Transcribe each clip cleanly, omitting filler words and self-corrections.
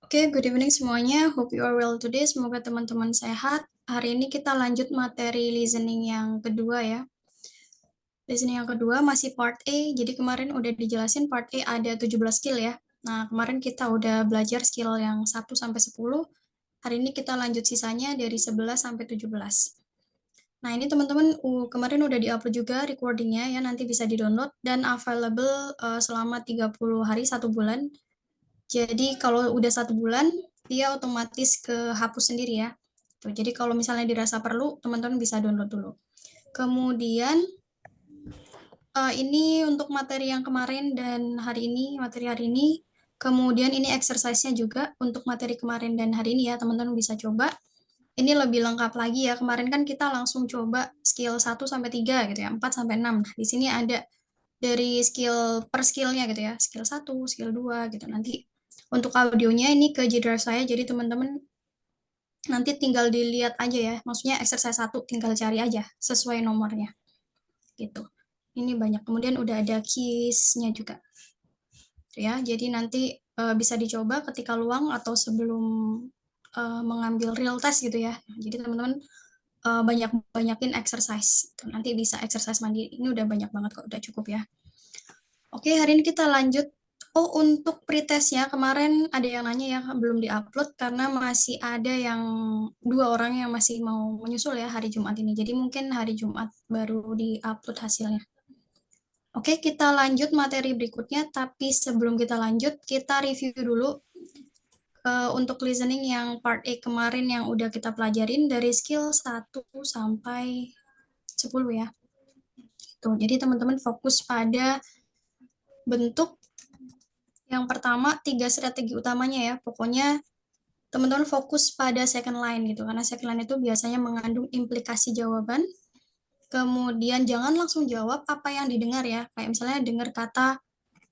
Oke, good evening semuanya. Hope you are well today. Semoga teman-teman sehat. Hari ini kita lanjut materi listening yang kedua ya. Listening yang kedua masih part A. Jadi kemarin udah dijelasin part A ada 17 skill ya. Nah, kemarin kita udah belajar skill yang 1 sampai 10. Hari ini kita lanjut sisanya dari 11 sampai 17. Nah, ini teman-teman kemarin udah di-upload juga recordingnya ya, nanti bisa di-download dan available selama 30 hari, 1 bulan. Jadi kalau udah 1 bulan, dia otomatis kehapus sendiri ya. Tuh, jadi kalau misalnya dirasa perlu, teman-teman bisa download dulu. Kemudian ini untuk materi yang kemarin dan materi hari ini. Kemudian ini exercise-nya juga untuk materi kemarin dan hari ini ya, teman-teman bisa coba. Ini lebih lengkap lagi ya. Kemarin kan kita langsung coba skill 1 sampai 3 gitu ya, 4 sampai 6. Nah, di sini ada dari skill per skillnya gitu ya, skill 1, skill 2 gitu. Nanti untuk audionya ini ke G Drive saya, jadi teman-teman nanti tinggal dilihat aja ya, maksudnya exercise 1 tinggal cari aja sesuai nomornya gitu. Ini banyak, kemudian udah ada keys-nya juga ya, jadi nanti bisa dicoba ketika luang atau sebelum mengambil real test gitu ya. Jadi teman-teman banyak-banyakin exercise, nanti bisa exercise mandiri, ini udah banyak banget kok, udah cukup ya. Oke, hari ini kita lanjut. Oh, untuk pretestnya kemarin ada yang nanya ya, belum diupload karena masih ada yang 2 orang yang masih mau menyusul ya hari Jumat ini. Jadi mungkin hari Jumat baru diupload hasilnya. Oke, kita lanjut materi berikutnya. Tapi sebelum kita lanjut, kita review dulu untuk listening yang part A kemarin yang udah kita pelajarin dari skill 1 sampai 10 ya. Tuh, jadi teman-teman fokus pada bentuk. Yang pertama, 3 strategi utamanya ya. Pokoknya teman-teman fokus pada second line gitu, karena second line itu biasanya mengandung implikasi jawaban. Kemudian jangan langsung jawab apa yang didengar ya. Kayak misalnya dengar kata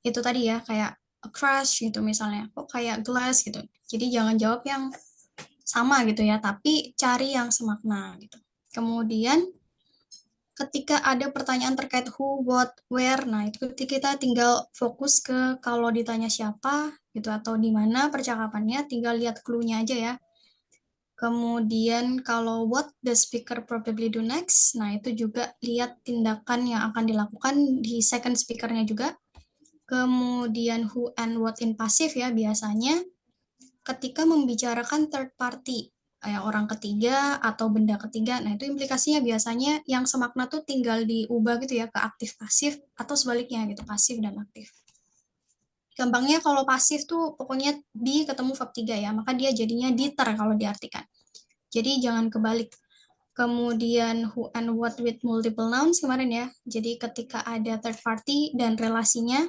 itu tadi ya, kayak a crush gitu misalnya. Kok kayak glass gitu. Jadi jangan jawab yang sama gitu ya, tapi cari yang semakna gitu. Kemudian ketika ada pertanyaan terkait who, what, where, nah itu kita tinggal fokus ke kalau ditanya siapa gitu atau di mana percakapannya, tinggal lihat clue-nya aja ya. Kemudian kalau what the speaker probably do next, nah itu juga lihat tindakan yang akan dilakukan di second speaker-nya juga. Kemudian who and what in passive ya, biasanya ketika membicarakan third party, kayak orang ketiga atau benda ketiga, nah itu implikasinya biasanya yang semakna tuh tinggal diubah gitu ya ke aktif pasif atau sebaliknya gitu, pasif dan aktif. Gampangnya kalau pasif tuh pokoknya di ketemu verb 3 ya, maka dia jadinya diter kalau diartikan. Jadi jangan kebalik. Kemudian who and what with multiple nouns kemarin ya. Jadi ketika ada third party dan relasinya,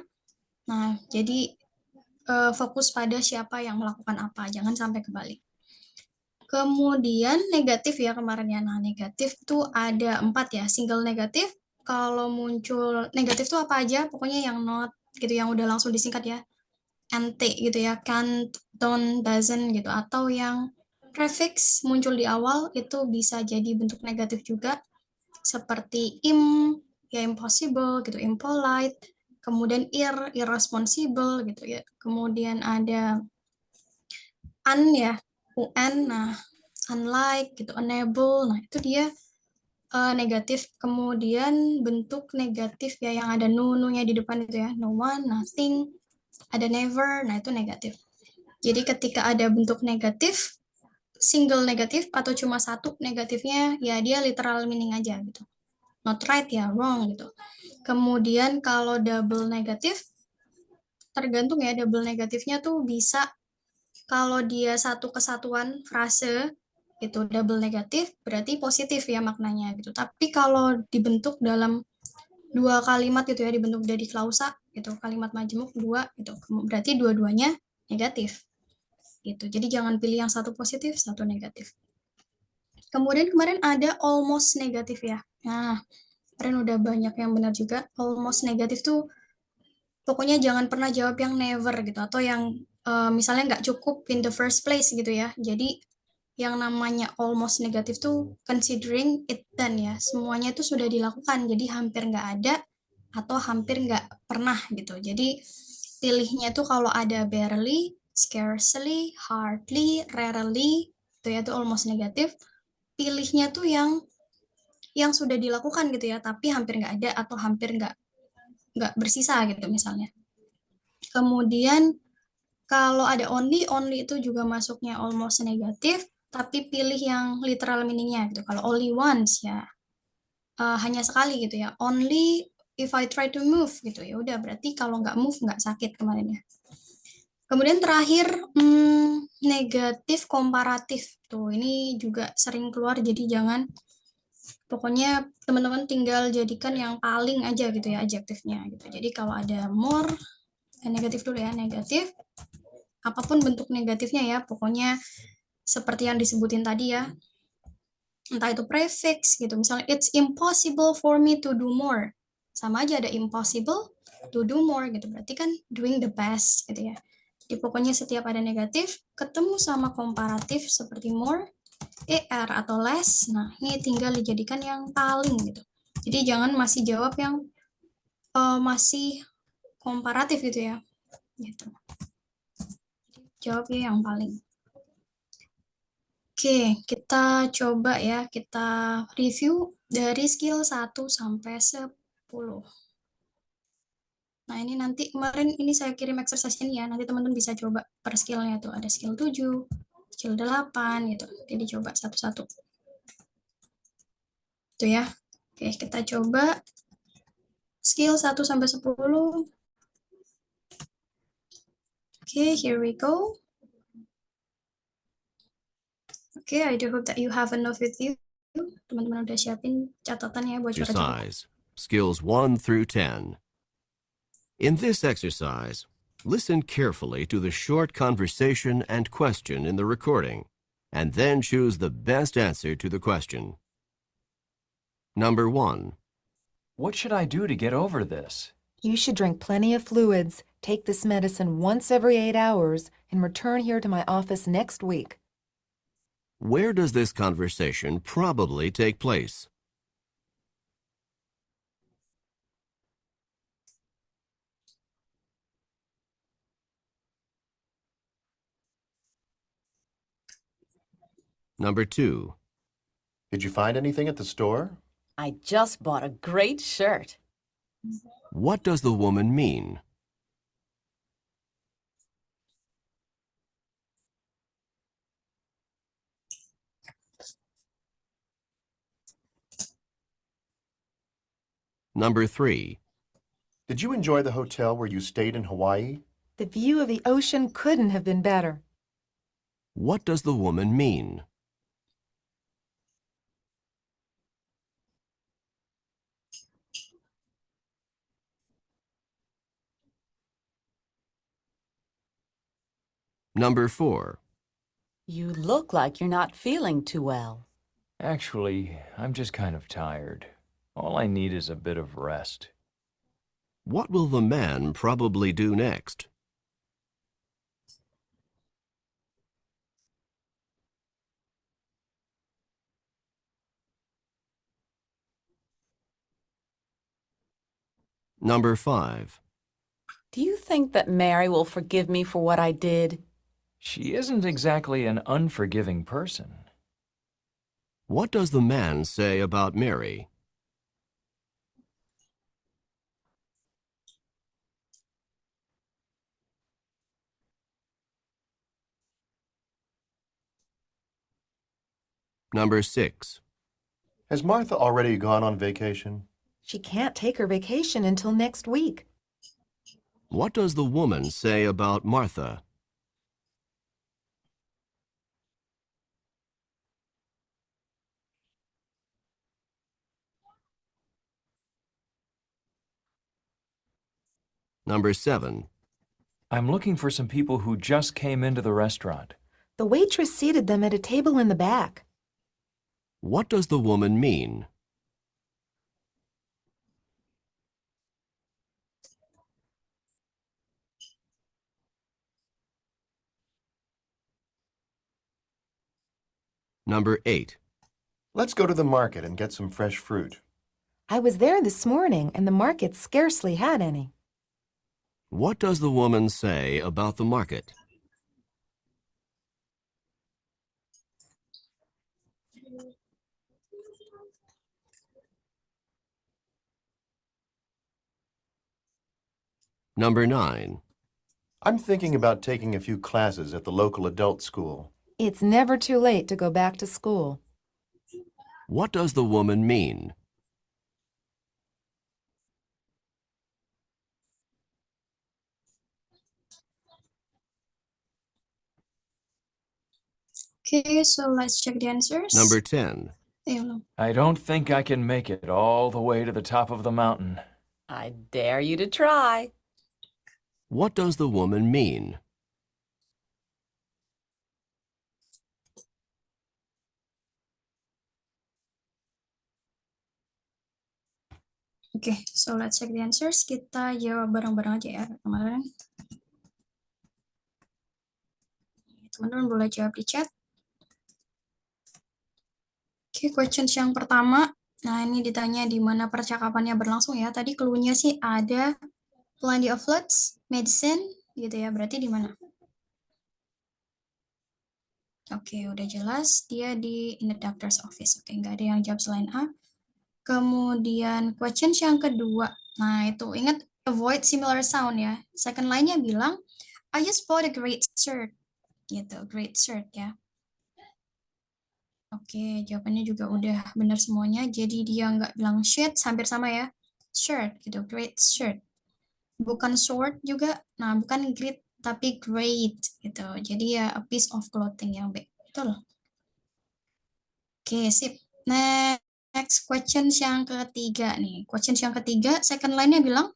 nah jadi fokus pada siapa yang melakukan apa, jangan sampai kebalik. Kemudian negatif ya kemarin ya. Nah negatif tuh ada 4 ya. Single negatif, kalau muncul negatif tuh apa aja, pokoknya yang not gitu, yang udah langsung disingkat ya. NT gitu ya, can't, don't, doesn't gitu. Atau yang prefix muncul di awal itu bisa jadi bentuk negatif juga, seperti ya impossible gitu, impolite, kemudian irresponsible gitu ya. Kemudian ada ya, nah unlike gitu, unable, nah itu dia negatif. Kemudian bentuk negatif ya yang ada no-nya di depan itu ya, no one, nothing, ada never, nah itu negatif. Jadi ketika ada bentuk negatif, single negatif atau cuma satu negatifnya, ya dia literal meaning aja gitu. Not right ya, wrong gitu. Kemudian kalau double negatif, tergantung ya, double negatifnya tuh bisa kalau dia satu kesatuan frase itu double negatif berarti positif ya maknanya gitu. Tapi kalau dibentuk dalam 2 kalimat gitu ya, dibentuk dari klausa gitu, kalimat majemuk 2 gitu, berarti dua-duanya negatif gitu. Jadi jangan pilih yang satu positif, satu negatif. Kemudian kemarin ada almost negatif ya. Nah, kemarin udah banyak yang benar juga. Almost negatif tuh pokoknya jangan pernah jawab yang never gitu, atau yang misalnya nggak cukup in the first place gitu ya. Jadi yang namanya almost negatif tuh considering it done ya. Semuanya itu sudah dilakukan, jadi hampir nggak ada atau hampir nggak pernah gitu. Jadi pilihnya tuh kalau ada barely scarcely, hardly, rarely, itu ya, itu almost negatif. Pilihnya tuh yang sudah dilakukan gitu ya, tapi hampir nggak ada atau hampir nggak bersisa gitu misalnya. Kemudian kalau ada only, only itu juga masuknya almost negatif, tapi pilih yang literal meaningnya gitu. Kalau only once ya hanya sekali gitu ya. Only if I try to move gitu ya. Udah berarti kalau nggak move nggak sakit kemarin ya. Kemudian terakhir negatif komparatif tuh ini juga sering keluar jadi jangan pokoknya teman-teman tinggal jadikan yang paling aja gitu ya adjektifnya gitu. Jadi kalau ada more negatif dulu ya negatif apapun bentuk negatifnya ya pokoknya seperti yang disebutin tadi ya entah itu prefix gitu misalnya it's impossible for me to do more sama aja ada impossible to do more gitu berarti kan doing the best gitu ya jadi pokoknya setiap ada negatif ketemu sama komparatif seperti more er atau less nah ini tinggal dijadikan yang paling gitu jadi jangan masih jawab yang masih komparatif gitu ya gitu jawabnya yang paling. Oke, kita coba ya, kita review dari skill 1 sampai 10. Nah, ini nanti kemarin ini saya kirim exercise ini ya, nanti teman-teman bisa coba per skillnya tuh. Ada skill 7, skill 8 gitu. Jadi coba satu-satu. Itu ya. Oke, kita coba skill 1 sampai 10. Oke, here we go. Oke, I do hope that you have a note with you. Teman-teman udah siapin catatannya buat coret. Exercise, skills 1 through 10. In this exercise, listen carefully to the short conversation and question in the recording, and then choose the best answer to the question. Number 1. What should I do to get over this? You should drink plenty of fluids, take this medicine once every 8 hours, and return here to my office next week. Where does this conversation probably take place? Number 2. Did you find anything at the store? I just bought a great shirt. What does the woman mean? Number 3. Did you enjoy the hotel where you stayed in Hawaii? The view of the ocean couldn't have been better. What does the woman mean? Number 4. You look like you're not feeling too well. Actually, I'm just kind of tired. All I need is a bit of rest. What will the man probably do next? Number 5. Do you think that Mary will forgive me for what I did? She isn't exactly an unforgiving person. What does the man say about Mary? Number 6. Has Martha already gone on vacation? She can't take her vacation until next week. What does the woman say about Martha? Number 7. I'm looking for some people who just came into the restaurant. The waitress seated them at a table in the back. What does the woman mean? Number 8. Let's go to the market and get some fresh fruit. I was there this morning, and the market scarcely had any. What does the woman say about the market? Number 9. I'm thinking about taking a few classes at the local adult school. It's never too late to go back to school. What does the woman mean? Okay, so let's check the answers. Number 10. Ayo, I don't think I can make it all the way to the top of the mountain. I dare you to try. What does the woman mean? Oke, so let's check the answers. Kita jawab bareng-bareng aja ya kemarin. Teman-teman boleh jawab di chat. Oke, questions yang pertama. Nah, ini ditanya di mana percakapannya berlangsung ya. Tadi clue-nya sih ada plenty of fluids, medicine, gitu ya. Berarti di mana? Oke, udah jelas. Dia in the doctor's office. Oke, nggak ada yang jawab selain A. Kemudian questions yang kedua. Nah, itu ingat avoid similar sound ya. Second line-nya bilang, I just bought a great shirt. Gitu, great shirt ya. Oke, jawabannya juga udah benar semuanya. Jadi dia nggak bilang shirt, hampir sama ya. Shirt gitu, great shirt. Bukan short juga. Nah, bukan great, tapi great gitu. Jadi ya a piece of clothing yang betul. Oke, sip. Next questions yang ketiga nih. Questions yang ketiga, second line-nya bilang,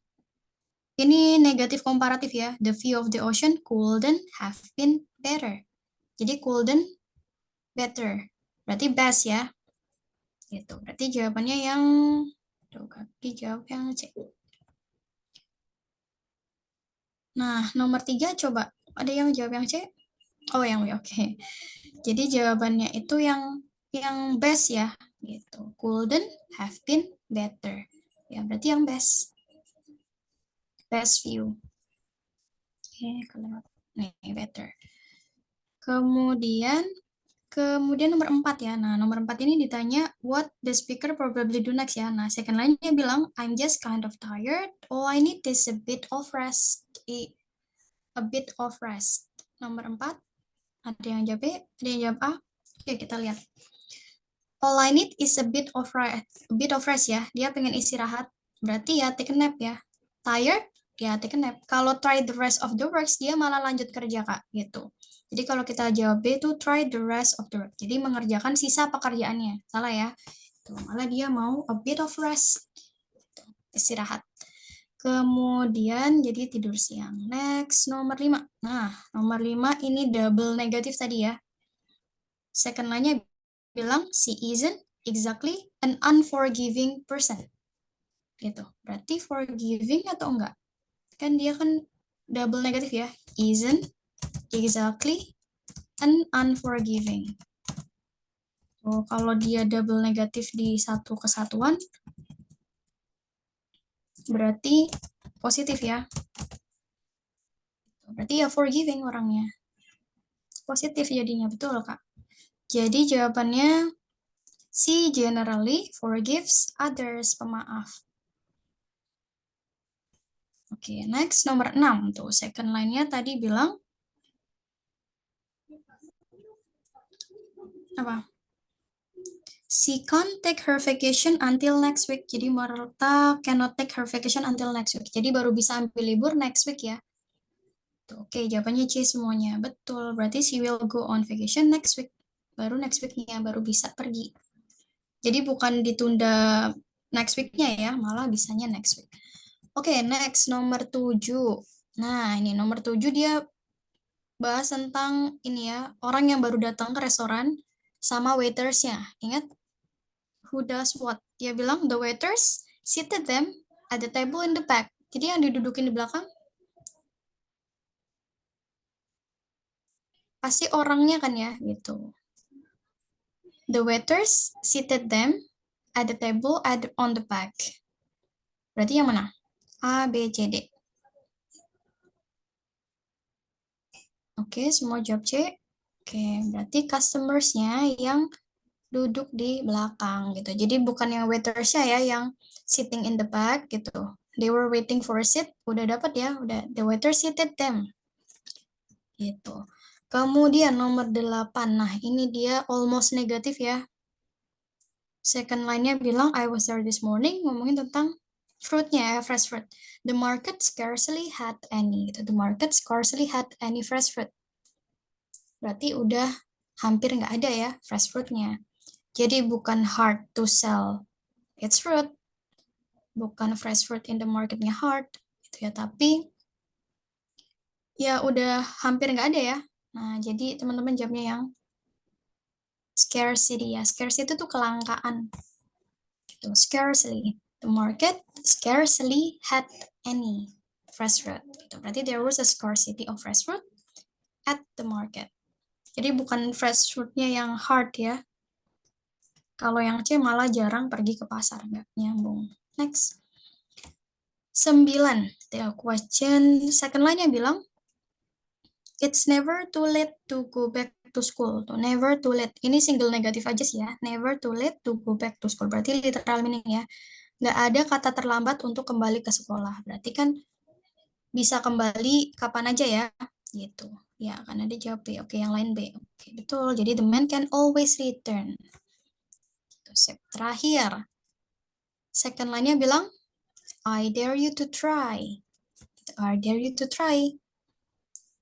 ini negatif komparatif ya. The view of the ocean couldn't have been better. Jadi couldn't better. Berarti best ya. Gitu. Berarti jawabannya yang jawab yang C. Nah, nomor 3 coba. Ada yang jawab yang C? Oh, yang B. Oke. Jadi jawabannya itu yang best ya, gitu. Couldn't have been better. Ya, berarti yang best. Best view. Oke, nih better. Kemudian nomor 4 ya. Nah, nomor 4 ini ditanya what the speaker probably do next ya. Nah, second line-nya bilang I'm just kind of tired. All I need is a bit of rest. A bit of rest. Nomor 4. Ada yang jawab B, ada yang jawab A. Oke, kita lihat. All I need is a bit of rest ya. Dia pengen istirahat. Berarti ya take a nap ya. Tired? Ya take a nap. Kalau try the rest of the works, dia malah lanjut kerja, Kak. Gitu. Jadi kalau kita jawab B itu try the rest of the work. Jadi mengerjakan sisa pekerjaannya. Salah ya. Tuh, malah dia mau a bit of rest. Istirahat. Kemudian jadi tidur siang. Next, nomor 5. Nah, nomor 5 ini double negatif tadi ya. Second line-nya bilang she isn't exactly an unforgiving person. Gitu. Berarti forgiving atau enggak? Kan dia kan double negatif ya. Isn't exactly an unforgiving. So, kalau dia double negatif di satu kesatuan, berarti positif ya. Berarti ya forgiving orangnya. Positif jadinya, betul Kak. Jadi jawabannya she generally forgives others, pemaaf. Oke, next nomor 6 tuh. Second line-nya tadi bilang apa? She can't take her vacation until next week. Jadi Marta cannot take her vacation until next week. Jadi baru bisa ambil libur next week ya. Tuh, oke, jawabannya C semuanya. Betul. Berarti she will go on vacation next week. Baru next week-nya baru bisa pergi. Jadi bukan ditunda next week-nya ya, malah bisanya next week. Oke, next nomor 7. Nah, ini nomor 7 dia bahas tentang ini ya, orang yang baru datang ke restoran sama waiters-nya. Ingat? Who does what? Dia bilang the waiters seated them at the table in the back. Jadi yang didudukin di belakang pasti orangnya kan ya, gitu. The waiters seated them at the table on the back. Berarti yang mana? A, B, C, D. Oke, semua jawab C. Oke, berarti customers-nya yang duduk di belakang gitu. Jadi bukan yang waiters-nya ya yang sitting in the back gitu. They were waiting for a seat. Udah dapat ya, udah. The waiter seated them. Gitu. Kemudian nomor 8. Nah, ini dia almost negatif ya. Second line-nya bilang, I was there this morning, ngomongin tentang fruitnya, fresh fruit. The market scarcely had any. The market scarcely had any fresh fruit. Berarti udah hampir nggak ada ya fresh fruitnya. Jadi bukan hard to sell its fruit. Bukan fresh fruit in the marketnya hard. Gitu ya, tapi ya udah hampir nggak ada ya. Nah, jadi teman-teman jawabnya yang scarcity ya. Scarcity itu kelangkaan. Gitu. Scarcely. The market scarcely had any fresh fruit. Gitu. Berarti there was a scarcity of fresh fruit at the market. Jadi bukan fresh fruitnya yang hard ya. Kalau yang C malah jarang pergi ke pasar. Nggak nyambung. Next. 9. The question second line-nya bilang, it's never too late to go back to school. Tuh, never too late. Ini single negatif aja sih ya. Never too late to go back to school. Berarti literal meaning ya. Nggak ada kata terlambat untuk kembali ke sekolah. Berarti kan bisa kembali kapan aja ya. Gitu. Ya, kan ada jawab B. Oke, yang lain B. Oke, betul. Jadi the man can always return. Gitu. Terakhir. Second line-nya bilang, I dare you to try. Gitu. I dare you to try.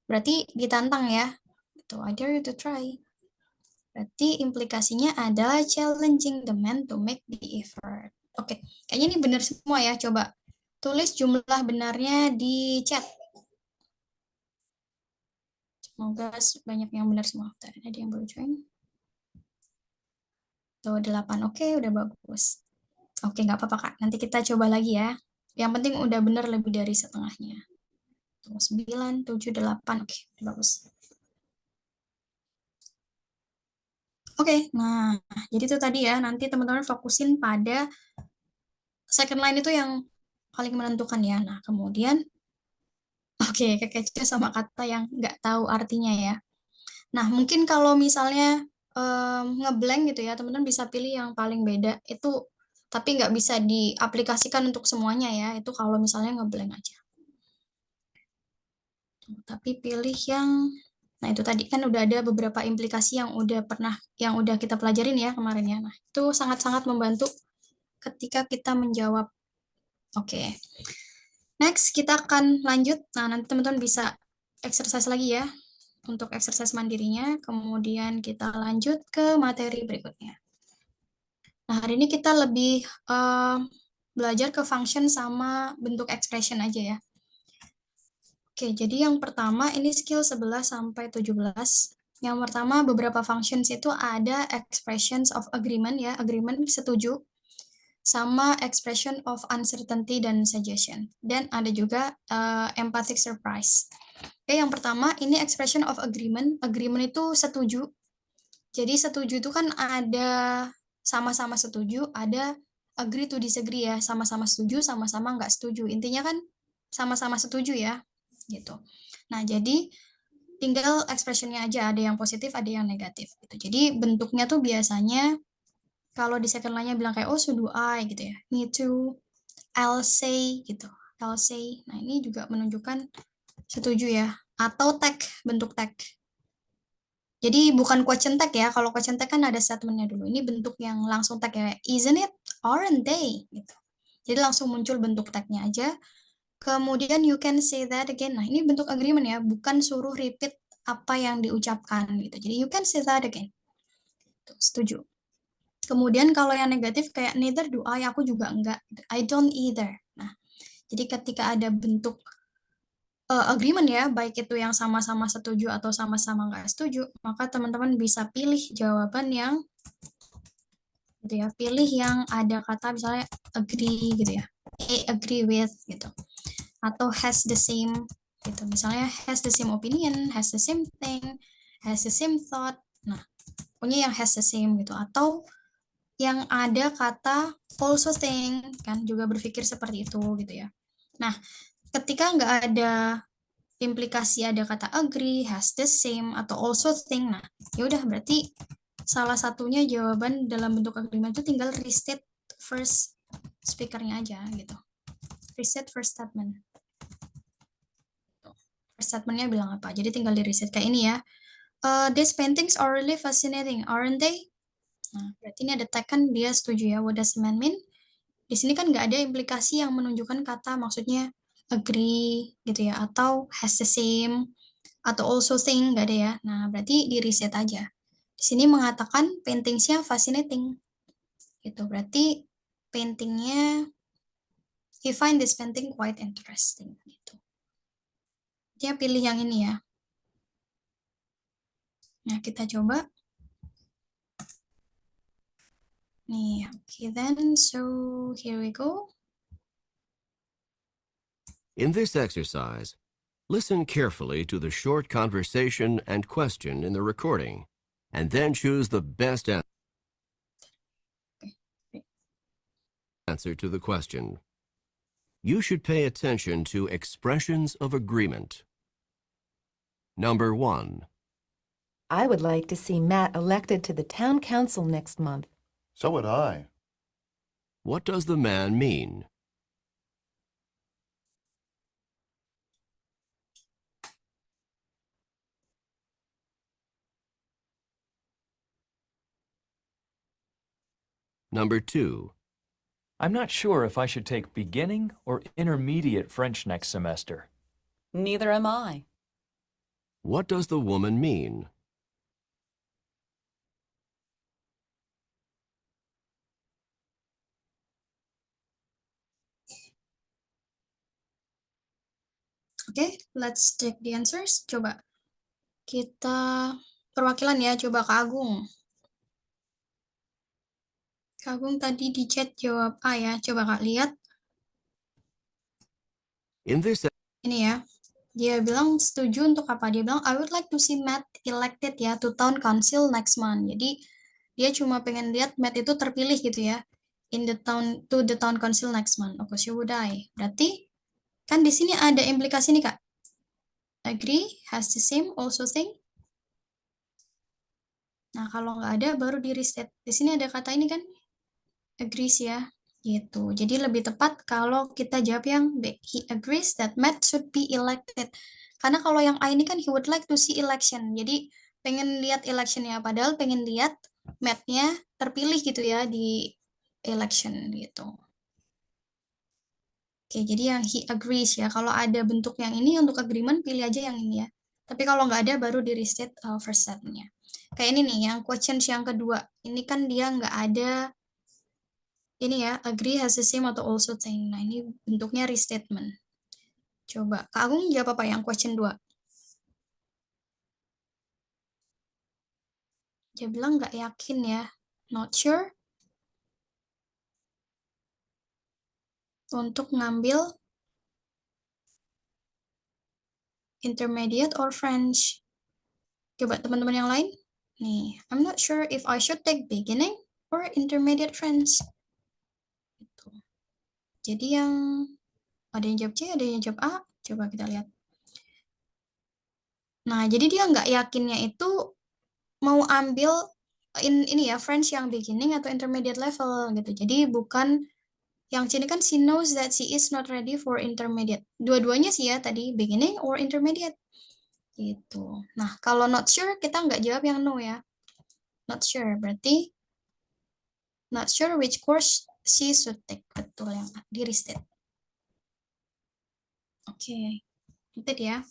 Berarti ditantang ya. Gitu. I dare you to try. Berarti implikasinya adalah challenging the man to make the effort. Oke, kayaknya ini benar semua ya. Coba tulis jumlah benarnya di chat. Semoga banyak yang benar semua. Tadi ada yang baru join. Tuh 8. Oke, udah bagus. Oke, nggak apa-apa Kak. Nanti kita coba lagi ya. Yang penting udah benar lebih dari setengahnya. Tuh 9, 7, 8. Oke, bagus. Oke, nah jadi itu tadi ya. Nanti teman-teman fokusin pada second line itu yang paling menentukan ya. Nah, kemudian oke, kekecoh sama kata yang nggak tahu artinya ya. Nah, mungkin kalau misalnya ngeblank gitu ya, teman-teman bisa pilih yang paling beda. Itu tapi nggak bisa diaplikasikan untuk semuanya ya. Itu kalau misalnya ngeblank aja. Tapi pilih yang, nah itu tadi kan udah ada beberapa implikasi yang udah kita pelajarin ya kemarin ya. Nah, itu sangat-sangat membantu ketika kita menjawab. Oke. Next, kita akan lanjut. Nah, nanti teman-teman bisa exercise lagi ya untuk exercise mandirinya. Kemudian kita lanjut ke materi berikutnya. Nah, hari ini kita lebih belajar ke function sama bentuk expression aja ya. Oke, jadi yang pertama ini skill 11 sampai 17. Yang pertama beberapa functions itu ada expressions of agreement ya, agreement setuju, sama expression of uncertainty dan suggestion. Dan ada juga empathic surprise. Oke, yang pertama ini expression of agreement. Agreement itu setuju. Jadi setuju itu kan ada sama-sama setuju, ada agree to disagree ya, sama-sama setuju, sama-sama nggak setuju. Intinya kan sama-sama setuju ya, gitu. Nah, jadi tinggal expression-nya aja, ada yang positif, ada yang negatif. Gitu. Jadi bentuknya tuh biasanya kalau di second line-nya bilang kayak, oh so do I, gitu ya. Me too, I'll say, gitu. I'll say. Nah, ini juga menunjukkan setuju ya. Atau tag, bentuk tag. Jadi bukan question tag ya. Kalau question tag kan ada statement-nya dulu. Ini bentuk yang langsung tag ya. Isn't it? Aren't they? Gitu. Jadi langsung muncul bentuk tag-nya aja. Kemudian you can say that again. Nah, ini bentuk agreement ya. Bukan suruh repeat apa yang diucapkan. Gitu. Jadi you can say that again. Tuh, setuju. Kemudian kalau yang negatif kayak neither do I, aku juga enggak. I don't either. Nah, jadi ketika ada bentuk agreement ya, baik itu yang sama-sama setuju atau sama-sama nggak setuju, maka teman-teman bisa pilih jawaban yang gitu ya, pilih yang ada kata misalnya agree gitu ya, agree with gitu, atau has the same gitu, misalnya has the same opinion, has the same thing, has the same thought. Nah, punya yang has the same gitu, atau yang ada kata also think kan juga berpikir seperti itu gitu ya. Nah, ketika nggak ada implikasi ada kata agree, has the same, atau also think, nah ya udah berarti salah satunya jawaban dalam bentuk agreement itu tinggal restate first speaker-nya aja gitu. reset first statement. First statementnya bilang apa? Jadi tinggal di reset kayak ini ya. These paintings are really fascinating, aren't they? Nah, berarti ini ada tag kan dia setuju ya. What does the man mean? Di sini kan nggak ada implikasi yang menunjukkan kata maksudnya agree gitu ya, atau has the same, atau also think, nggak ada ya. Nah, berarti di reset aja. Di sini mengatakan paintingsnya fascinating. Gitu, berarti paintingnya, he find this painting quite interesting. Gitu. Dia pilih yang ini ya. Nah, kita coba. Nih, okay then, so here we go. In this exercise, listen carefully to the short conversation and question in the recording, and then choose the best answer to the question. You should pay attention to expressions of agreement. Number 1. I would like to see Matt elected to the town council next month. So would I. What does the man mean? Number 2. I'm not sure if I should take beginning or intermediate French next semester. Neither am I. What does the woman mean? Oke, let's check the answers. Coba kita perwakilan ya, coba Kak Agung. Kak Agung tadi di chat jawab A ya. Coba Kak lihat. In this Ini ya. Dia bilang setuju untuk apa? Dia bilang, I would like to see Matt elected ya to town council next month. Jadi dia cuma pengen lihat Matt itu terpilih gitu ya. To the town council next month. Oke, so would I. Berarti kan di sini ada implikasi nih Kak. Agree, has the same, also think. Nah, kalau nggak ada baru di reset. Di sini ada kata ini kan, agrees ya, gitu. Jadi lebih tepat kalau kita jawab yang B. He agrees that Matt should be elected. Karena kalau yang A ini kan he would like to see election. Jadi pengen lihat electionnya, padahal pengen lihat Matt-nya terpilih gitu ya di election gitu. Oke, jadi yang he agrees ya. Kalau ada bentuk yang ini untuk agreement, pilih aja yang ini ya. Tapi kalau nggak ada, baru di reset first statement-nya. Kayak ini nih, yang questions yang kedua. Ini kan dia nggak ada, ini ya, agree, has the same, atau also think. Nah, ini bentuknya restatement. Coba, Kak Agung jawab apa yang question 2? Dia bilang nggak yakin ya. Not sure. Untuk ngambil intermediate or French. Coba teman-teman yang lain. Nih, I'm not sure if I should take beginning or intermediate French. Gitu. Jadi yang ada yang jawab C, ada yang jawab A. Coba kita lihat. Nah, jadi dia nggak yakinnya itu mau ambil ini ya, French yang beginning atau intermediate level gitu. Jadi bukan yang sini kan she knows that she is not ready for intermediate. Dua-duanya sih ya tadi, beginning or intermediate. Gitu. Nah, kalau not sure kita nggak jawab yang no ya. Not sure, berarti not sure which course she should take. Betul yang di restate. Oke, itu dia.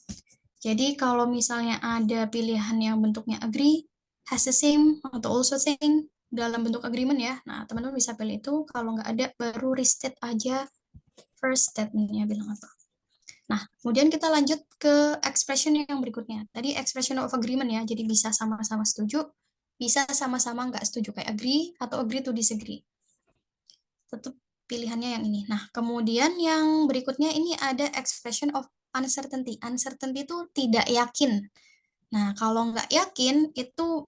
Jadi kalau misalnya ada pilihan yang bentuknya agree, has the same, atau also think dalam bentuk agreement ya. Nah, teman-teman bisa pilih itu. Kalau nggak ada, baru restate aja first statement-nya bilang apa. Nah, kemudian kita lanjut ke expression yang berikutnya. Tadi expression of agreement ya, jadi bisa sama-sama setuju, bisa sama-sama nggak setuju, kayak agree atau agree to disagree. Tetap pilihannya yang ini. Nah, kemudian yang berikutnya ini ada expression of uncertainty. Uncertainty itu tidak yakin. Nah, kalau nggak yakin itu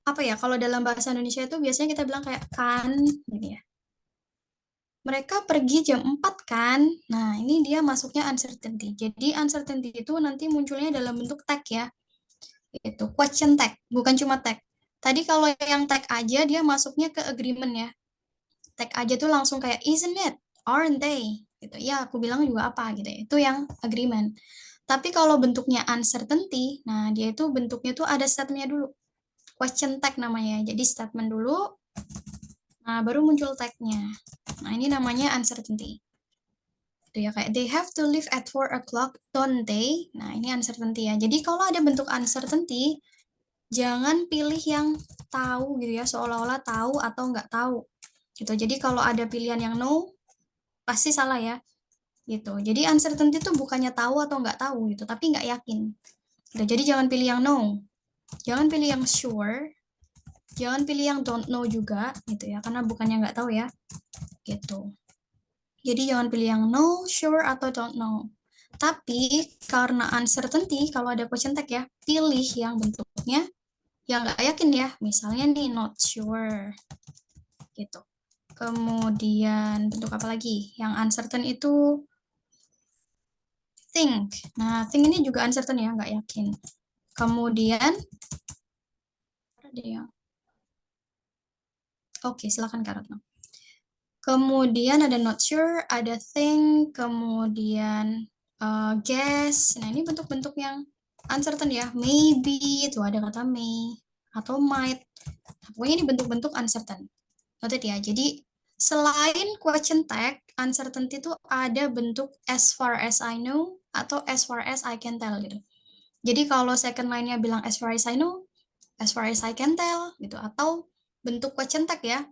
apa ya? Kalau dalam bahasa Indonesia itu biasanya kita bilang kayak kan, gitu ya. Mereka pergi jam 4 kan? Nah, ini dia masuknya uncertainty. Jadi uncertainty itu nanti munculnya dalam bentuk tag ya. Itu question tag, bukan cuma tag. Tadi kalau yang tag aja dia masuknya ke agreement ya. Tag aja tuh langsung kayak isn't it? aren't they? Gitu. Ya, aku bilang juga apa gitu ya. Itu yang agreement. Tapi kalau bentuknya uncertainty, nah dia itu bentuknya tuh ada statementnya dulu. Question tag namanya. Jadi statement dulu, nah baru muncul tagnya. Nah ini namanya uncertainty. Itu ya kayak they have to leave at 4 o'clock, don't they? Nah ini uncertainty ya. Jadi kalau ada bentuk uncertainty, jangan pilih yang tahu gitu ya, seolah-olah tahu atau nggak tahu. Gitu. Jadi kalau ada pilihan yang no, pasti salah ya. Gitu. Jadi uncertainty itu bukannya tahu atau nggak tahu gitu, tapi nggak yakin. Gitu. Jadi jangan pilih yang no. Jangan pilih yang sure, jangan pilih yang don't know juga gitu ya, karena bukannya nggak tahu ya. Gitu. Jadi jangan pilih yang no, sure atau don't know. Tapi karena uncertainty, kalau ada question tag ya, pilih yang bentuknya yang nggak yakin ya. Misalnya nih not sure. Gitu. Kemudian bentuk apa lagi? Yang uncertain itu think. Nah, think ini juga uncertain ya, nggak yakin. Kemudian ada yang oke, silakan Kak Ratno. Kemudian ada not sure, ada think, kemudian guess. Nah, ini bentuk-bentuk yang uncertain ya. Maybe, itu ada kata may, atau might. Nah, pokoknya ini bentuk-bentuk uncertain. Noted ya. Jadi, selain question tag, uncertainty itu ada bentuk as far as I know, atau as far as I can tell gitu. Jadi, kalau second line-nya bilang as far as I know, as far as I can tell, gitu. Atau bentuk question tag ya.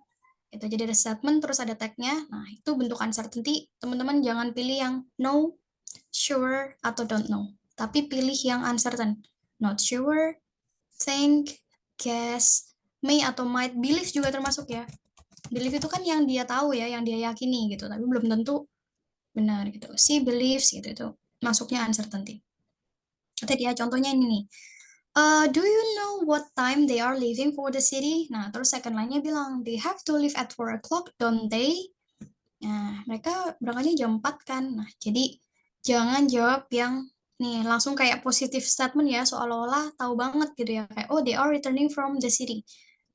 Itu jadi ada statement terus ada tag-nya. Nah, itu bentuk uncertainty. Teman-teman jangan pilih yang no, sure atau don't know. Tapi pilih yang uncertain. Not sure, think, guess, may atau might, believe juga termasuk ya. Believe itu kan yang dia tahu ya, yang dia yakini gitu, tapi belum tentu benar gitu. She believes gitu, itu masuknya uncertainty. Tadi ya contohnya ini nih. Do you know what time they are leaving for the city? Nah, terus second line-nya bilang, they have to leave at 4 o'clock, don't they? Nah, mereka berangkatnya jam 4 kan? Nah, jadi jangan jawab yang nih langsung kayak positive statement ya, seolah-olah tahu banget gitu ya. Kayak, oh they are returning from the city.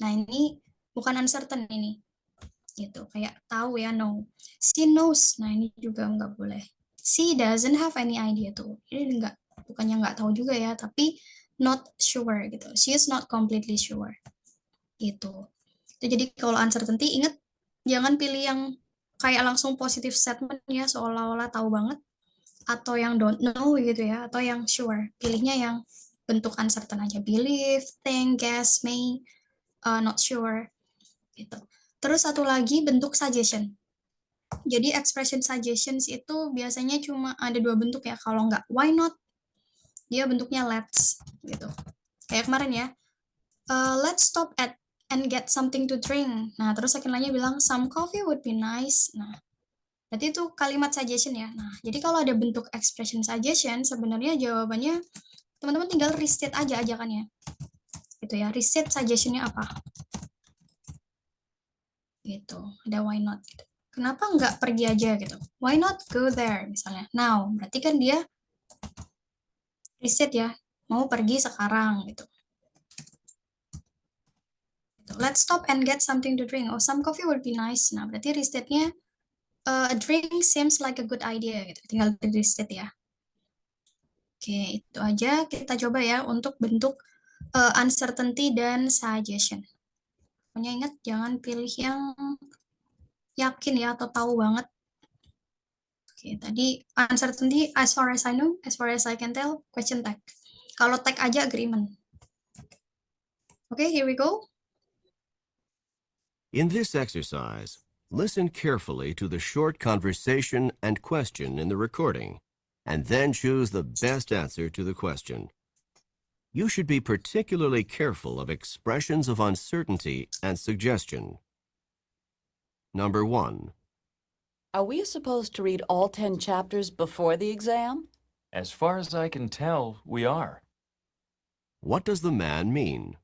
Nah, ini bukan uncertain ini. Gitu, kayak tahu ya, no. She knows. Nah, ini juga nggak boleh. She doesn't have any idea tuh. Ini bukannya nggak tahu juga ya, tapi not sure gitu. She is not completely sure. Gitu. Jadi kalau uncertainty ingat jangan pilih yang kayak langsung positive statement ya seolah-olah tahu banget atau yang don't know gitu ya atau yang sure. Pilihnya yang bentuk uncertain aja. Believe, think, guess, may, not sure gitu. Terus satu lagi bentuk suggestion. Jadi expression suggestions itu biasanya cuma ada dua bentuk ya. Kalau nggak why not, dia bentuknya let's gitu. Kayak kemarin ya, let's stop at and get something to drink. Nah, terus second line-nya bilang some coffee would be nice. Nah, berarti itu kalimat suggestion ya. Nah, jadi kalau ada bentuk expression suggestion, sebenarnya jawabannya teman-teman tinggal restate aja ajakannya. Gitu ya, restate suggestion-nya apa. Gitu, ada why not gitu. Kenapa nggak pergi aja gitu? Why not go there misalnya? Now, berarti kan dia reset ya, mau pergi sekarang gitu. Let's stop and get something to drink. Oh, some coffee would be nice. Nah, berarti restate-nya a drink seems like a good idea gitu. Tinggal di restate ya. Oke, itu aja kita coba ya untuk bentuk uncertainty dan suggestion. Pokoknya ingat jangan pilih yang yakin ya atau tahu banget. Oke, tadi uncertainty as far as I know, as far as I can tell, question tag. Kalau tag aja agreement. Okay, here we go. In this exercise, listen carefully to the short conversation and question in the recording, and then choose the best answer to the question. You should be particularly careful of expressions of uncertainty and suggestion. Number 1. Are we supposed to read all 10 chapters before the exam? As far as I can tell, we are. What does the man mean?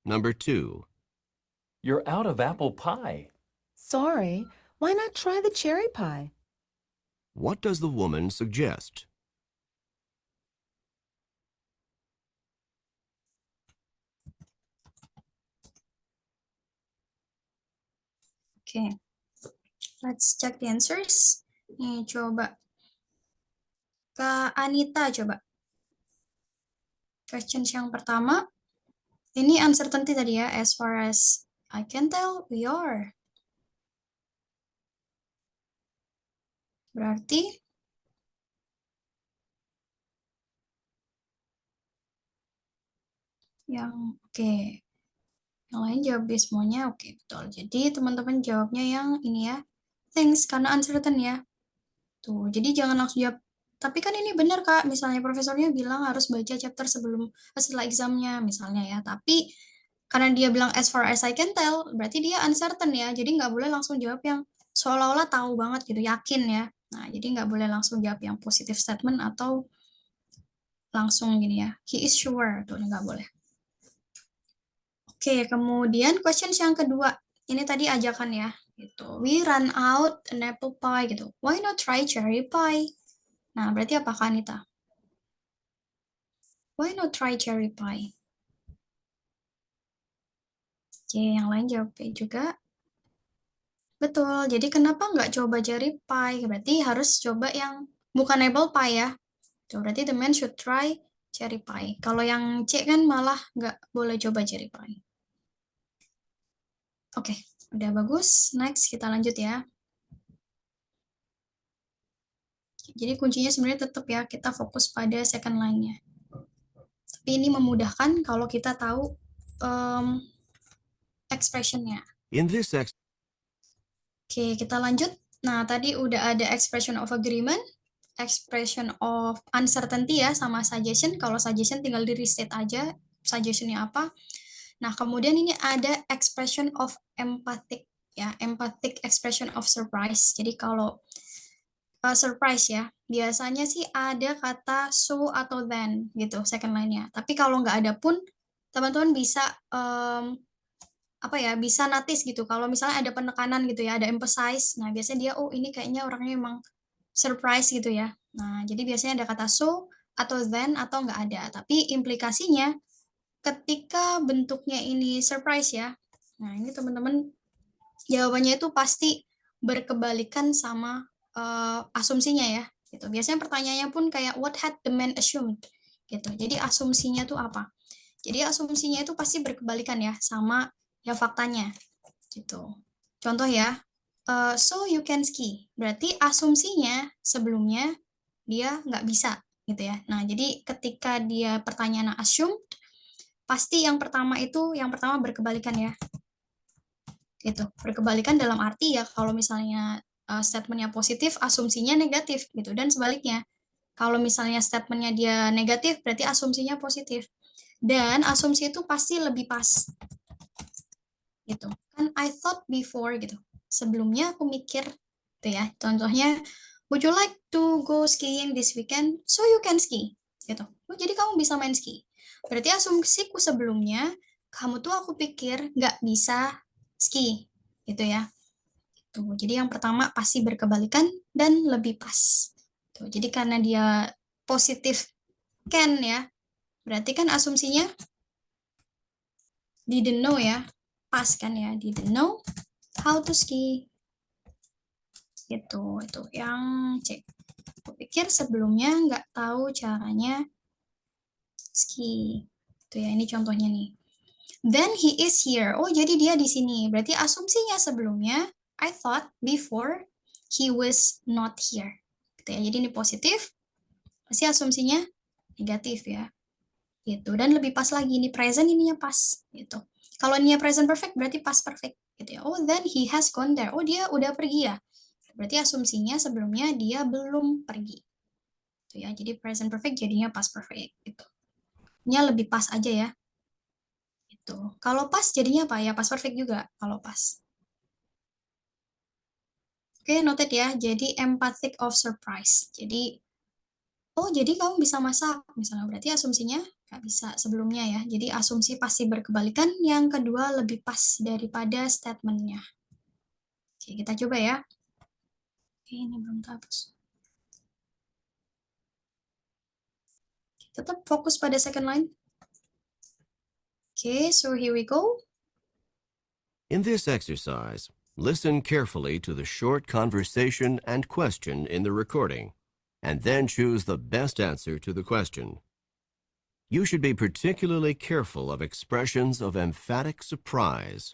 Number 2. You're out of apple pie. Sorry, why not try the cherry pie? What does the woman suggest? Oke. Let's check the answers. Nih, coba. Kak Anita, coba. Questions yang pertama. Ini uncertainty tadi ya. As far as I can tell, we are. Berarti yang oke. Yang lain jawab B semuanya. Oke, betul. Jadi teman-teman jawabnya yang ini ya. Thanks, karena uncertain ya. Tuh, jadi jangan langsung jawab. Tapi kan ini benar, Kak. Misalnya profesornya bilang harus baca chapter setelah examnya, misalnya ya. Tapi karena dia bilang as far as I can tell, berarti dia uncertain ya. Jadi nggak boleh langsung jawab yang seolah-olah tahu banget gitu, yakin ya. Nah, jadi nggak boleh langsung jawab yang positive statement atau langsung gini ya. He is sure, tuh nggak boleh. Oke, kemudian questions yang kedua. Ini tadi ajakan ya. Gitu. We run out an apple pie gitu. Why not try cherry pie? Nah, berarti apa Kak Anita? Why not try cherry pie? Oke, yang lain jawab B juga. Betul, jadi kenapa nggak coba cherry pie? Berarti harus coba yang bukan apple pie ya. Tuh, berarti the man should try cherry pie. Kalau yang C kan malah nggak boleh coba cherry pie. Oke, udah bagus. Next, kita lanjut ya. Jadi kuncinya sebenarnya tetap ya, kita fokus pada second line-nya. Tapi ini memudahkan kalau kita tahu expression-nya. In this Oke, kita lanjut. Nah, tadi udah ada expression of agreement, expression of uncertainty ya, sama suggestion. Kalau suggestion tinggal di restate aja, suggestion-nya apa. Nah, kemudian ini ada expression of empathic, ya, empathic expression of surprise. Jadi kalau surprise ya, biasanya sih ada kata so atau then, gitu, second line-nya. Tapi kalau nggak ada pun, teman-teman bisa apa ya, bisa notice gitu kalau misalnya ada penekanan gitu ya, ada emphasize. Nah, biasanya dia oh ini kayaknya orangnya emang surprise gitu ya. Nah, jadi biasanya ada kata so atau then atau nggak ada. Tapi implikasinya ketika bentuknya ini surprise ya. Nah, ini teman-teman jawabannya itu pasti berkebalikan sama asumsinya ya. Gitu. Biasanya pertanyaannya pun kayak what had the man assumed gitu. Jadi asumsinya tuh apa? Jadi asumsinya itu pasti berkebalikan ya sama ya faktanya gitu. Contoh ya, so you can ski. Berarti asumsinya sebelumnya dia nggak bisa gitu ya. Nah, jadi ketika dia pertanyaan assumed, pasti yang pertama berkebalikan ya. Gitu. Berkebalikan dalam arti ya kalau misalnya statementnya positif, asumsinya negatif gitu. Dan sebaliknya, kalau misalnya statementnya dia negatif, berarti asumsinya positif. Dan asumsi itu pasti lebih pas. Gitu. Kan I thought before gitu. Sebelumnya aku mikir gitu ya. Contohnya, would you like to go skiing this weekend? So you can ski. Gitu. Oh, jadi kamu bisa main ski. Berarti asumsiku sebelumnya, kamu tuh aku pikir nggak bisa ski. Gitu ya. Tuh, jadi yang pertama pasti berkebalikan dan lebih pas. Tuh, jadi karena dia positif can ya, berarti kan asumsinya didn't know ya, pas kan ya, didn't know how to ski. Gitu, itu yang C. Aku pikir sebelumnya nggak tahu caranya ski. Itu ya, ini contohnya nih. Then he is here. Oh, jadi dia di sini. Berarti asumsinya sebelumnya, I thought before he was not here. Gitu ya. Jadi ini positif, pasti asumsinya negatif ya. Gitu. Dan lebih pas lagi, ini present, ininya pas. Gitu. Kalau ininya present perfect, berarti past perfect. Gitu ya. Oh, then he has gone there. Oh, dia udah pergi ya. Berarti asumsinya sebelumnya dia belum pergi. Gitu ya. Jadi present perfect jadinya past perfect. Gitu. Ini lebih pas aja ya. Gitu. Kalau pas jadinya apa ya? Past perfect juga kalau pas. Oke, noted ya. Jadi empathic of surprise. Jadi, oh jadi kamu bisa masak. Misalnya berarti asumsinya nggak bisa sebelumnya ya. Jadi asumsi pasti berkebalikan. Yang kedua lebih pas daripada statementnya. Oke, kita coba ya. Oke, ini belum terhapus. Tetap fokus pada second line. Okay, so here we go. In this exercise, Listen carefully to the short conversation and question in the recording, and then choose the best answer to the question. You should be particularly careful of expressions of emphatic surprise.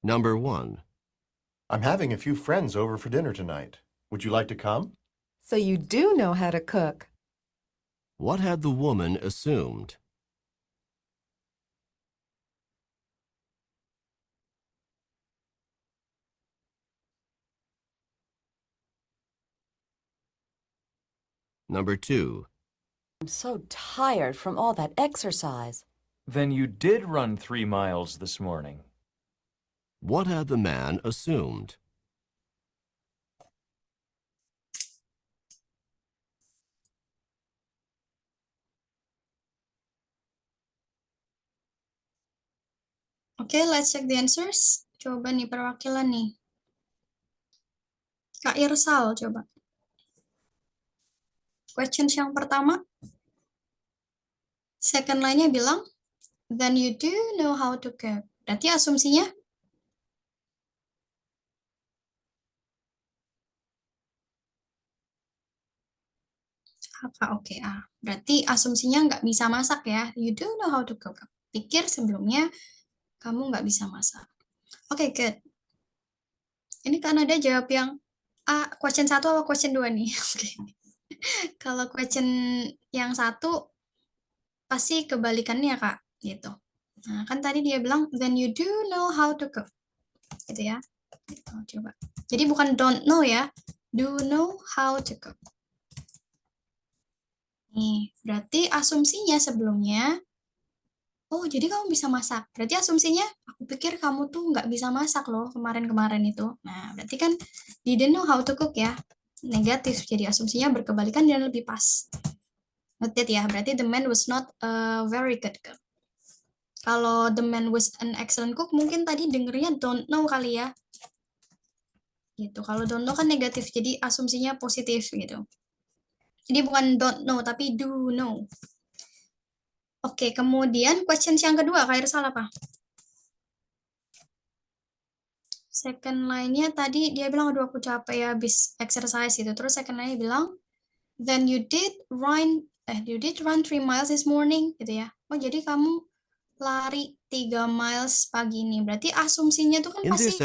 Number 1. I'm having a few friends over for dinner tonight. Would you like to come? So you do know how to cook. What had the woman assumed? Number 2. I'm so tired from all that exercise. Then you did run 3 miles this morning. What had the man assumed? Oke, let's check the answers. Coba nih perwakilan nih. Kak Irsal, coba. Questions yang pertama. Second line-nya bilang, then you do know how to cook. Berarti asumsinya apa? Oke, berarti asumsinya nggak bisa masak ya. You do know how to cook. Pikir sebelumnya kamu nggak bisa masak. Oke, good. Ini kan ada jawab yang question 1 atau question 2 nih? Oke. Kalau question yang 1 pasti kebalikannya, Kak, gitu. Nah, kan tadi dia bilang then you do know how to cook. Gitu ya. Gitu, coba. Jadi bukan don't know ya. Do know how to cook. Nih, berarti asumsinya sebelumnya, oh jadi kamu bisa masak. Berarti asumsinya, aku pikir kamu tuh nggak bisa masak loh kemarin-kemarin itu. Nah, berarti kan didn't know how to cook ya. Negatif, jadi asumsinya berkebalikan dan lebih pas. Noted ya, berarti the man was not a very good cook. Kalau the man was an excellent cook, mungkin tadi dengernya don't know kali ya. Gitu. Kalau don't know kan negatif, jadi asumsinya positif gitu. Jadi bukan don't know, tapi do know. Oke, kemudian questions yang kedua, Kak Irsal apa? Second line-nya tadi dia bilang, aduh aku capek ya habis exercise gitu. Terus second line-nya bilang, then you did run 3 miles this morning gitu ya. Oh, jadi kamu lari 3 miles pagi ini. Berarti asumsinya tuh kan In this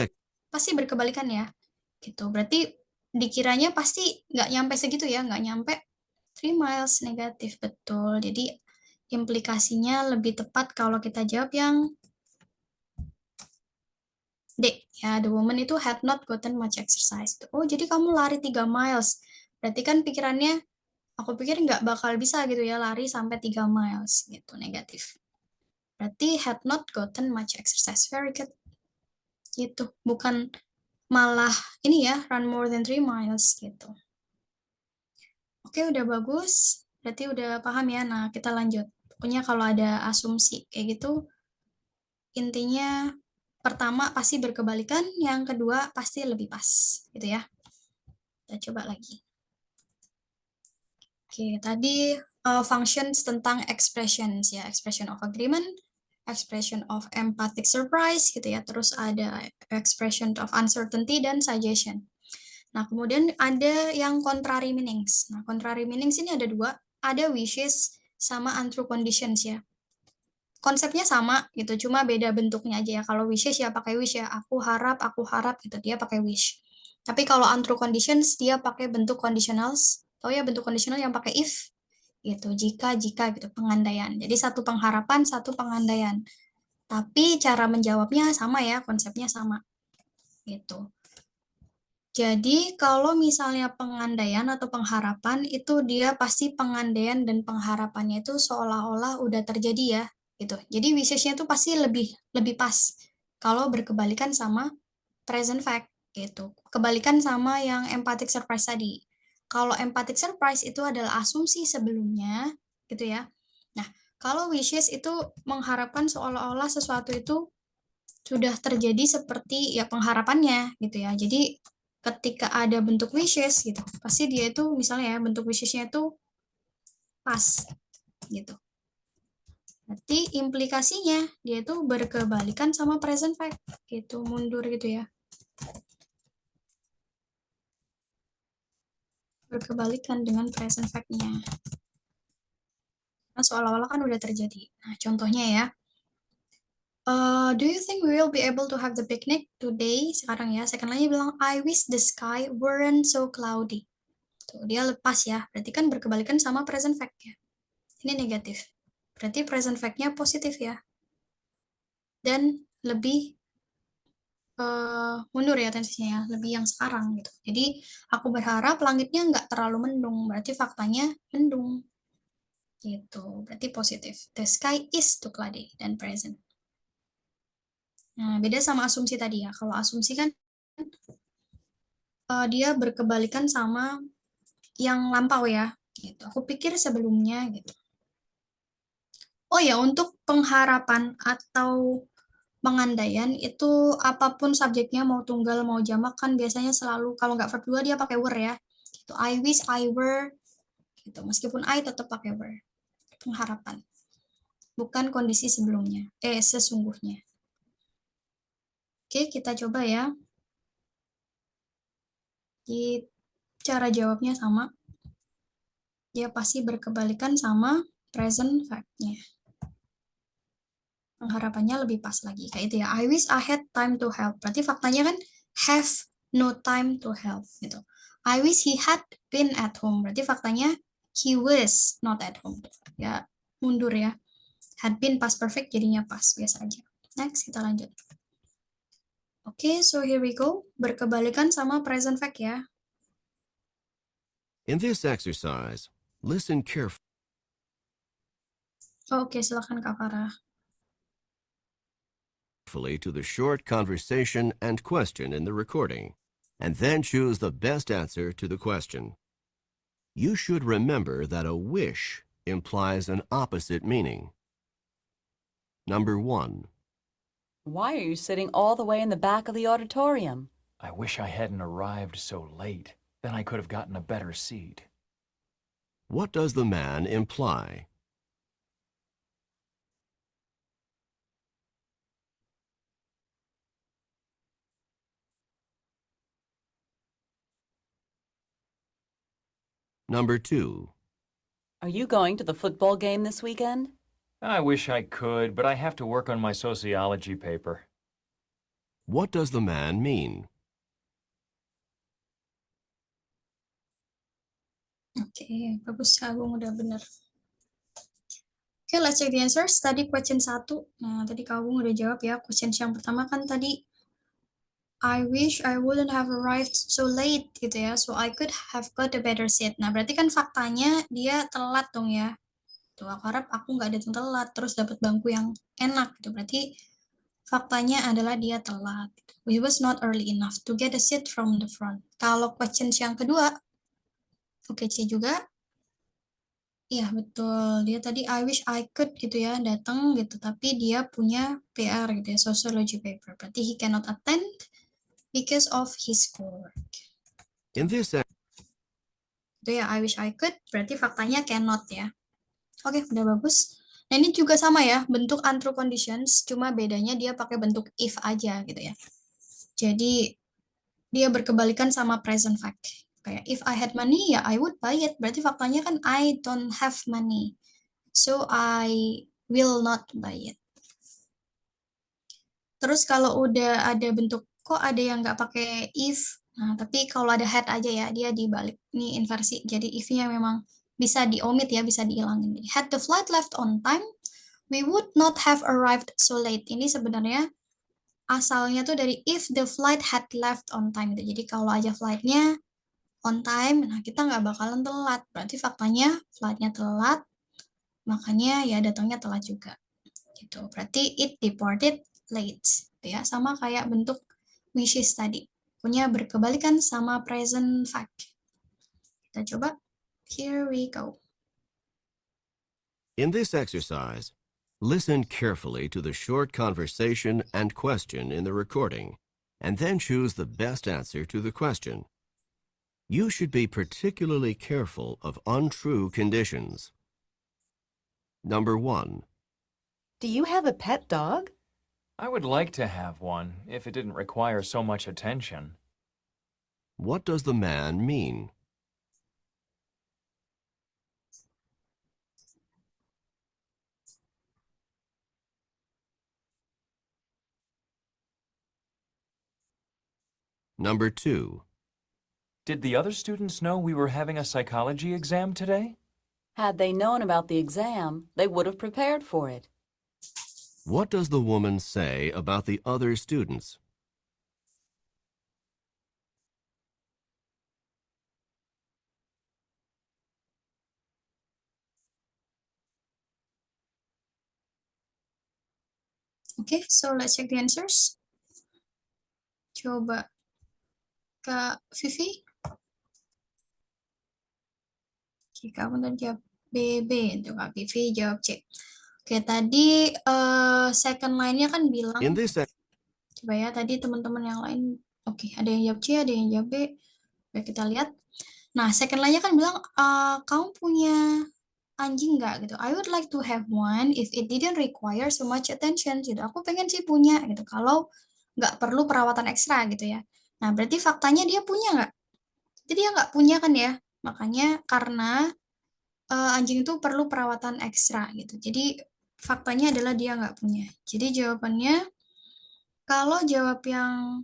pasti berkebalikan ya. Gitu. Berarti dikiranya pasti nggak nyampe segitu ya, nggak nyampe 3 miles negatif, betul. Jadi implikasinya lebih tepat kalau kita jawab yang D. Ya, the woman itu had not gotten much exercise. Oh, jadi kamu lari 3 miles. Berarti kan pikirannya, aku pikir nggak bakal bisa gitu ya, lari sampai 3 miles. Gitu, negatif. Berarti had not gotten much exercise. Very good. Gitu, bukan malah ini ya, run more than 3 miles gitu. Oke, udah bagus. Berarti udah paham ya. Nah, kita lanjut. Pokoknya kalau ada asumsi kayak gitu, intinya pertama pasti berkebalikan, yang kedua pasti lebih pas, gitu ya. Kita coba lagi. Oke, tadi functions tentang expressions ya, expression of agreement, expression of empathic surprise gitu ya, terus ada expression of uncertainty dan suggestion. Nah, kemudian ada yang contrary meanings. Nah, contrary meanings ini ada 2, ada wishes sama untrue conditions ya. Konsepnya sama gitu, cuma beda bentuknya aja ya. Kalau wishes ya pakai wish ya, aku harap gitu, dia pakai wish. Tapi kalau untrue conditions dia pakai bentuk conditionals. Tahu ya bentuk conditional yang pakai if gitu, jika gitu, pengandaian. Jadi satu pengharapan, satu pengandaian. Tapi cara menjawabnya sama ya, konsepnya sama. Gitu. Jadi kalau misalnya pengandaian atau pengharapan itu dia pasti pengandaian dan pengharapannya itu seolah-olah udah terjadi ya, gitu. Jadi wishesnya itu pasti lebih pas kalau berkebalikan sama present fact gitu. Kebalikan sama yang empathic surprise tadi. Kalau empathic surprise itu adalah asumsi sebelumnya, gitu ya. Nah, kalau wishes itu mengharapkan seolah-olah sesuatu itu sudah terjadi seperti ya pengharapannya gitu ya. Jadi ketika ada bentuk wishes gitu, pasti dia itu misalnya ya bentuk wishesnya itu pas gitu. Berarti implikasinya dia itu berkebalikan sama present fact. Gitu, mundur gitu ya. Berkebalikan dengan present fact-nya. Nah, seolah-olah kan udah terjadi. Nah, contohnya ya. Do you think we will be able to have the picnic today? Sekarang ya, second line-nya bilang, I wish the sky weren't so cloudy. Tuh, dia lepas ya, berarti kan berkebalikan sama present fact ya. Ini negatif. Berarti present fact-nya positif ya. Dan lebih mundur ya tensinya ya, lebih yang sekarang gitu. Jadi, aku berharap langitnya nggak terlalu mendung, berarti faktanya mendung. Gitu, berarti positif. The sky is too cloudy dan present. Nah, beda sama asumsi tadi ya. Kalau asumsi kan dia berkebalikan sama yang lampau ya. Gitu. Aku pikir sebelumnya gitu. Oh ya, untuk pengharapan atau pengandaian itu apapun subjeknya mau tunggal mau jamak kan biasanya selalu kalau nggak verb 2 dia pakai were ya. Gitu. I wish I were gitu. Meskipun I tetap pakai were. Pengharapan. Bukan kondisi sebelumnya. Sesungguhnya. Oke, kita coba ya. Di cara jawabnya sama. Dia pasti berkebalikan sama present fact-nya. Pengharapannya lebih pas lagi. Kayak itu ya. I wish I had time to help. Berarti faktanya kan have no time to help. Gitu. I wish he had been at home. Berarti faktanya he was not at home. Ya, mundur ya. Had been past perfect jadinya pas. Biasa aja. Next, kita lanjut. Oke, so here we go. Berkebalikan sama present fact ya. In this exercise, listen carefully Oke, silakan Kak Farah. to the short conversation and question in the recording, and then choose the best answer to the question. You should remember that a wish implies an opposite meaning. Number 1. Why are you sitting all the way in the back of the auditorium? I wish I hadn't arrived so late. Then I could have gotten a better seat. What does the man imply? Number 2. Are you going to the football game this weekend? I wish I could, but I have to work on my sociology paper. What does the man mean? Oke, bagus Agung udah bener. Oke, let's check the answers. Tadi question 1. Nah, tadi Kak Agung udah jawab ya. Question yang pertama kan tadi I wish I wouldn't have arrived so late gitu ya. So I could have got a better seat. Nah, berarti kan faktanya dia telat dong ya. Tuh, aku harap aku nggak datang telat terus dapat bangku yang enak gitu. Berarti faktanya adalah dia telat. We was not early enough to get a seat from the front. Kalau question yang kedua, oke C juga. Iya, betul. Dia tadi I wish I could gitu ya, datang gitu. Tapi dia punya PR gitu ya, sociology paper. Berarti he cannot attend because of his schoolwork. In this Itu ya, I wish I could. Berarti faktanya cannot ya. Oke, udah bagus. Nah, ini juga sama ya, bentuk untrue conditions. Cuma bedanya dia pakai bentuk if aja gitu ya. Jadi, dia berkebalikan sama present fact. Kayak if I had money, ya I would buy it. Berarti faktanya kan I don't have money. So I will not buy it. Terus kalau udah ada bentuk, kok ada yang nggak pakai if? Nah, tapi kalau ada had aja ya, dia dibalik. Ini inversi. Jadi if-nya memang bisa di-omit ya, bisa dihilangin. Had the flight left on time, we would not have arrived so late. Ini sebenarnya asalnya tuh dari if the flight had left on time. Jadi kalau aja flight-nya on time, nah kita nggak bakalan telat. Berarti faktanya flight-nya telat, makanya ya datangnya telat juga. Gitu. Berarti it departed late. Ya, sama kayak bentuk wishes tadi. Punya berkebalikan sama present fact. Kita coba. Here we go. In this exercise, listen carefully to the short conversation and question in the recording, and then choose the best answer to the question. You should be particularly careful of untrue conditions. Number 1. Do you have a pet dog? I would like to have one if it didn't require so much attention. What does the man mean? Number 2. Did the other students know we were having a psychology exam today? Had they known about the exam, they would have prepared for it. What does the woman say about the other students? Okay, so let's check the answers. Coba Kak Vivi. Oke, kamu tadi jawab B, untuk Kak Vivi jawab C. Oke, tadi second line-nya kan bilang, In this coba ya, tadi teman-teman yang lain, oke, ada yang jawab C, ada yang jawab B. Oke, kita lihat. Nah, second line-nya kan bilang, kamu punya anjing nggak gitu? I would like to have one if it didn't require so much attention gitu. Aku pengen sih punya gitu, kalau nggak perlu perawatan ekstra gitu ya. Nah, berarti faktanya dia punya nggak? Jadi dia nggak punya kan ya? Makanya karena anjing itu perlu perawatan ekstra gitu. Jadi faktanya adalah dia nggak punya. Jadi jawabannya, kalau jawab yang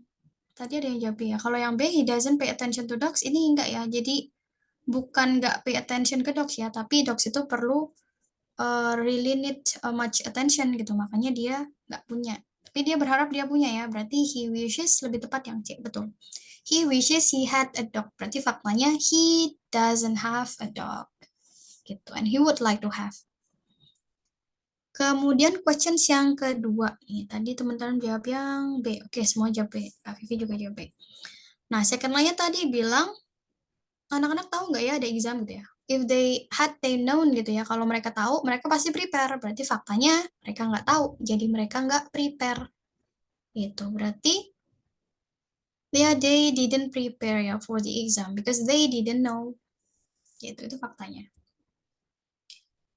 tadi ada yang jawab B ya. Kalau yang B, he doesn't pay attention to dogs, ini enggak ya. Jadi bukan nggak pay attention ke dogs ya, tapi dogs itu perlu really need much attention gitu. Makanya dia nggak punya. Tapi dia berharap dia punya ya. Berarti he wishes, lebih tepat yang C, betul. He wishes he had a dog. Berarti faktanya he doesn't have a dog. Gitu. And he would like to have. Kemudian questions yang kedua. Nih, tadi teman-teman jawab yang B. Oke, semua jawab B. Kak Vivi juga jawab B. Nah, second line-nya tadi bilang, anak-anak tahu nggak ya ada exam gitu ya? If they known gitu ya, kalau mereka tahu, mereka pasti prepare. Berarti faktanya mereka nggak tahu, jadi mereka nggak prepare. Gitu, berarti they didn't prepare ya for the exam because they didn't know. Gitu, itu faktanya.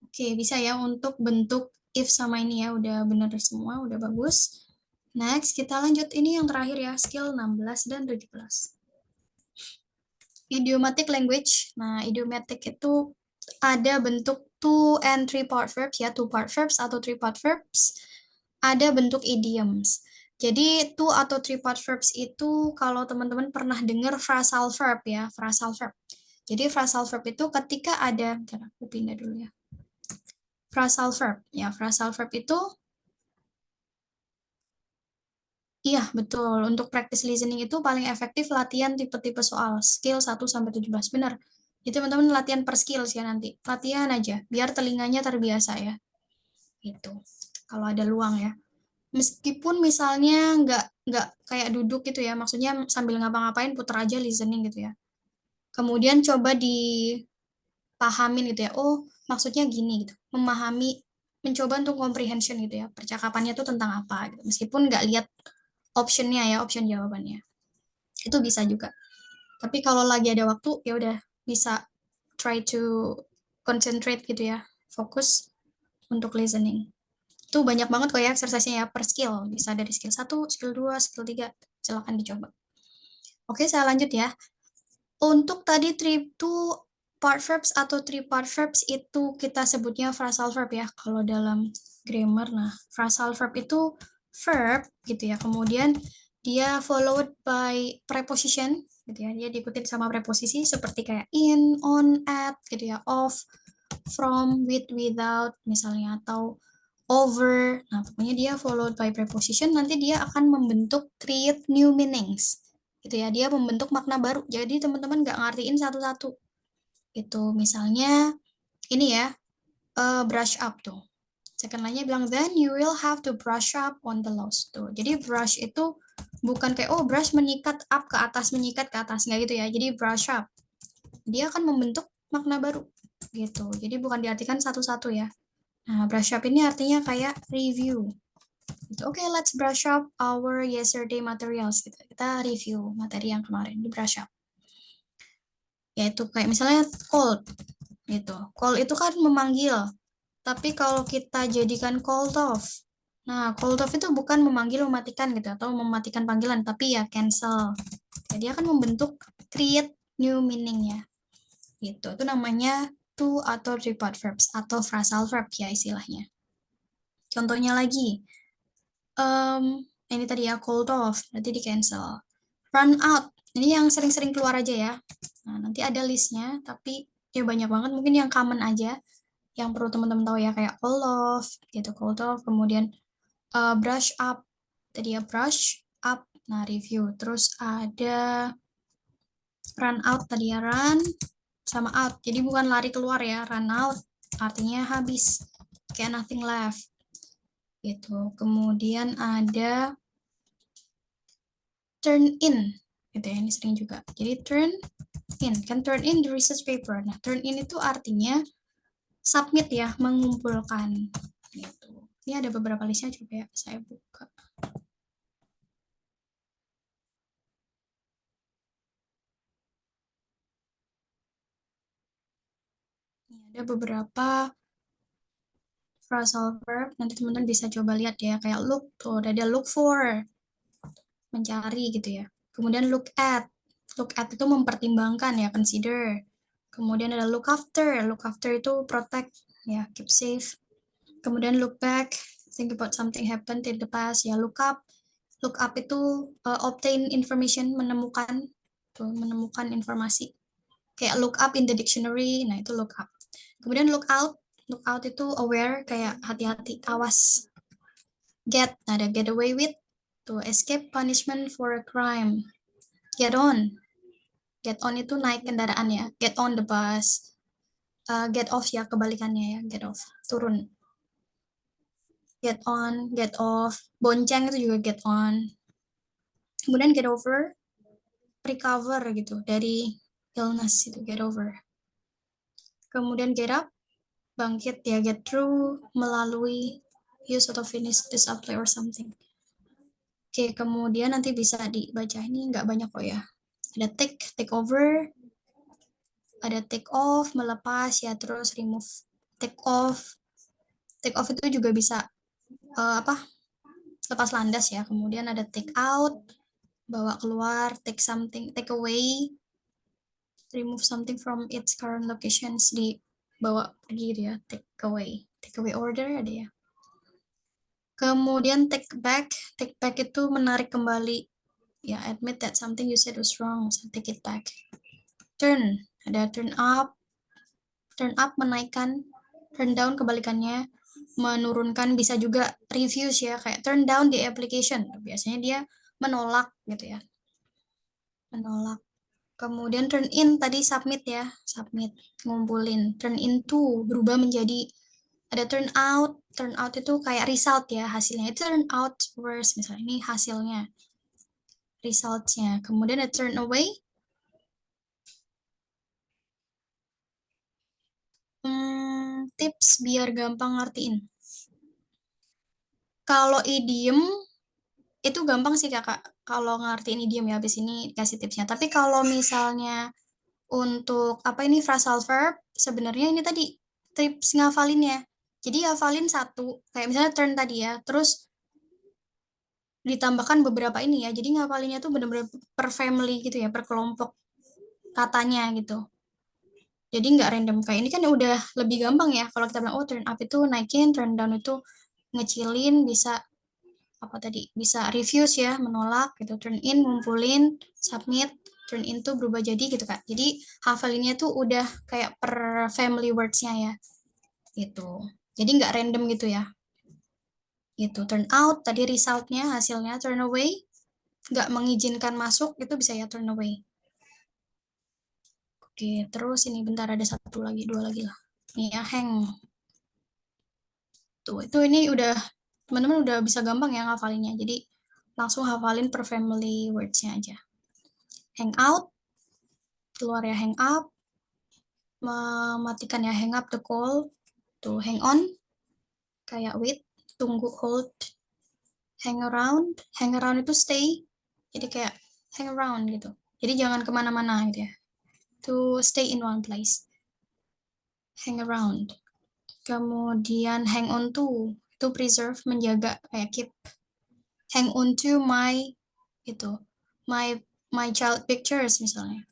Oke, bisa ya untuk bentuk if sama ini ya, udah benar semua, udah bagus. Next, kita lanjut ini yang terakhir ya, skill 16 dan 17. Idiomatic language. Nah, idiomatic itu ada bentuk 2 and 3 part verbs ya, 2 part verbs atau 3 part verbs. Ada bentuk idioms. Jadi 2 atau 3 part verbs itu kalau teman-teman pernah dengar phrasal verb ya, phrasal verb. Jadi phrasal verb itu ketika ada, bentar, aku pindah dulu ya. Phrasal verb. Ya, phrasal verb itu iya, betul. Untuk practice listening itu paling efektif latihan tipe-tipe soal. Skill 1-17. Benar. Jadi teman-teman latihan per skill ya nanti. Latihan aja, biar telinganya terbiasa ya. Gitu. Kalau ada luang ya. Meskipun misalnya nggak kayak duduk gitu ya, maksudnya sambil ngapa-ngapain putar aja listening gitu ya. Kemudian coba dipahamin gitu ya. Oh, maksudnya gini gitu. Memahami, mencoba untuk comprehension gitu ya. Percakapannya tuh tentang apa gitu. Meskipun nggak lihat optionnya ya, option jawabannya. Itu bisa juga. Tapi kalau lagi ada waktu, ya udah bisa try to concentrate gitu ya. Fokus untuk listening. Itu banyak banget kok ya exercise-nya ya per skill. Bisa dari skill 1, skill 2, skill 3. Silakan dicoba. Oke, saya lanjut ya. Untuk tadi 2 part verbs atau 3 part verbs itu kita sebutnya phrasal verb ya. Kalau dalam grammar, nah phrasal verb itu verb gitu ya. Kemudian dia followed by preposition gitu ya. Dia diikutin sama preposisi seperti kayak in, on, at gitu ya. Of, from, with, without misalnya, atau over. Nah, pokoknya dia followed by preposition, nanti dia akan membentuk create new meanings. Gitu ya, dia membentuk makna baru. Jadi teman-teman nggak ngartiin satu-satu. Itu misalnya ini ya, brush up tuh. Second line-nya bilang then you will have to brush up on the laws tuh. Jadi brush itu bukan kayak oh brush menyikat up ke atas, menyikat ke atas, nggak gitu ya. Jadi brush up. Dia akan membentuk makna baru gitu. Jadi bukan diartikan satu-satu ya. Nah, brush up ini artinya kayak review. Gitu. Oke, let's brush up our yesterday materials gitu. Kita review materi yang kemarin di brush up. Yaitu kayak misalnya call gitu. Call itu kan memanggil. Tapi kalau kita jadikan called off. Nah, called off itu bukan memanggil mematikan gitu atau mematikan panggilan, tapi ya cancel. Jadi akan membentuk create new meaning ya. Gitu. Itu namanya two atau three part verbs atau phrasal verb ya istilahnya. Contohnya lagi. Ini tadi ya called off, berarti di cancel. Run out. Ini yang sering-sering keluar aja ya. Nah, nanti ada listnya, tapi ya banyak banget mungkin yang common aja yang perlu teman-teman tahu ya kayak call off gitu, call off, kemudian brush up tadi ya, brush up, nah review, terus ada run out tadi ya, run sama out, jadi bukan lari keluar ya, run out artinya habis, kayak nothing left gitu. Kemudian ada turn in gitu ya, ini sering juga, jadi turn in, kan turn in the research paper. Nah turn in itu artinya submit ya, mengumpulkan gitu. Ini ada beberapa listnya, coba ya saya buka. Ini ada beberapa phrasal verb, nanti teman-teman bisa coba lihat ya, kayak look, tuh ada look for, mencari gitu ya. Kemudian look at itu mempertimbangkan ya, consider. Kemudian ada look after itu protect ya, keep safe. Kemudian look back, think about something happened in the past ya. Look up itu obtain information, menemukan informasi. Kayak look up in the dictionary, nah itu look up. Kemudian look out itu aware, kayak hati-hati, awas. Get, ada get away with, to escape punishment for a crime. Get on itu naik kendaraan ya, get on the bus. Get off ya, kebalikannya ya, get off, turun. Get on, get off, bonceng itu juga get on. Kemudian get over, recover gitu dari illness itu, get over. Kemudian get up, bangkit ya, get through, melalui, use atau finish the supply or something. Oke, kemudian nanti bisa dibaca, ini nggak banyak kok ya. Ada take over, ada take off, melepas ya, terus remove. Take off itu juga bisa lepas landas ya. Kemudian ada take out, bawa keluar, take something, take away, remove something from its current locations, dibawa pergi ya, take away order ada ya. Kemudian take back itu menarik kembali ya, admit that something you said was wrong, so take it back. Turn, ada turn up menaikkan, turn down kebalikannya menurunkan, bisa juga refuse ya, kayak turn down the application, biasanya dia menolak gitu ya, menolak. Kemudian turn in tadi submit ya, submit, ngumpulin. Turn into berubah menjadi, ada turn out itu kayak result ya, hasilnya. Itu turn out worse misalnya, ini hasilnya, resultnya. Kemudian ada turn away, tips biar gampang ngertiin. Kalau idiom itu gampang sih kakak, kalau ngertiin idiom ya, habis ini kasih tipsnya. Tapi kalau misalnya untuk apa ini phrasal verb, sebenarnya ini tadi tips ngafalinnya. Jadi hafalin satu, kayak misalnya turn tadi ya, terus ditambahkan beberapa ini ya. Jadi ngafalinnya tuh benar-benar per family gitu ya, per kelompok katanya gitu. Jadi nggak random, kayak ini kan udah lebih gampang ya. Kalau kita bilang, oh turn up itu naikin, turn down itu ngecilin, bisa apa tadi, bisa refuse ya, menolak gitu, turn in ngumpulin, submit, turn in tuh berubah jadi gitu kak. Jadi hafalinnya tuh udah kayak per family words-nya ya gitu, jadi nggak random gitu ya. Gitu, turn out tadi result-nya, hasilnya. Turn away nggak mengizinkan masuk, itu bisa ya turn away. Oke, terus ini bentar, ada satu lagi, dua lagi lah. Nih ya, hang. Tuh, itu ini udah teman-teman udah bisa gampang ya ngafalinnya. Jadi langsung hafalin per family words-nya aja. Hang out, keluar ya, hang up, mematikan ya, hang up the call. Tuh, hang on, kayak wait, tunggu, hold. Hang around itu stay. Jadi kayak hang around gitu. Jadi jangan kemana-mana gitu ya. To stay in one place. Hang around. Kemudian hang on to, itu preserve, menjaga, kayak keep. Hang on to my, itu, my child pictures misalnya.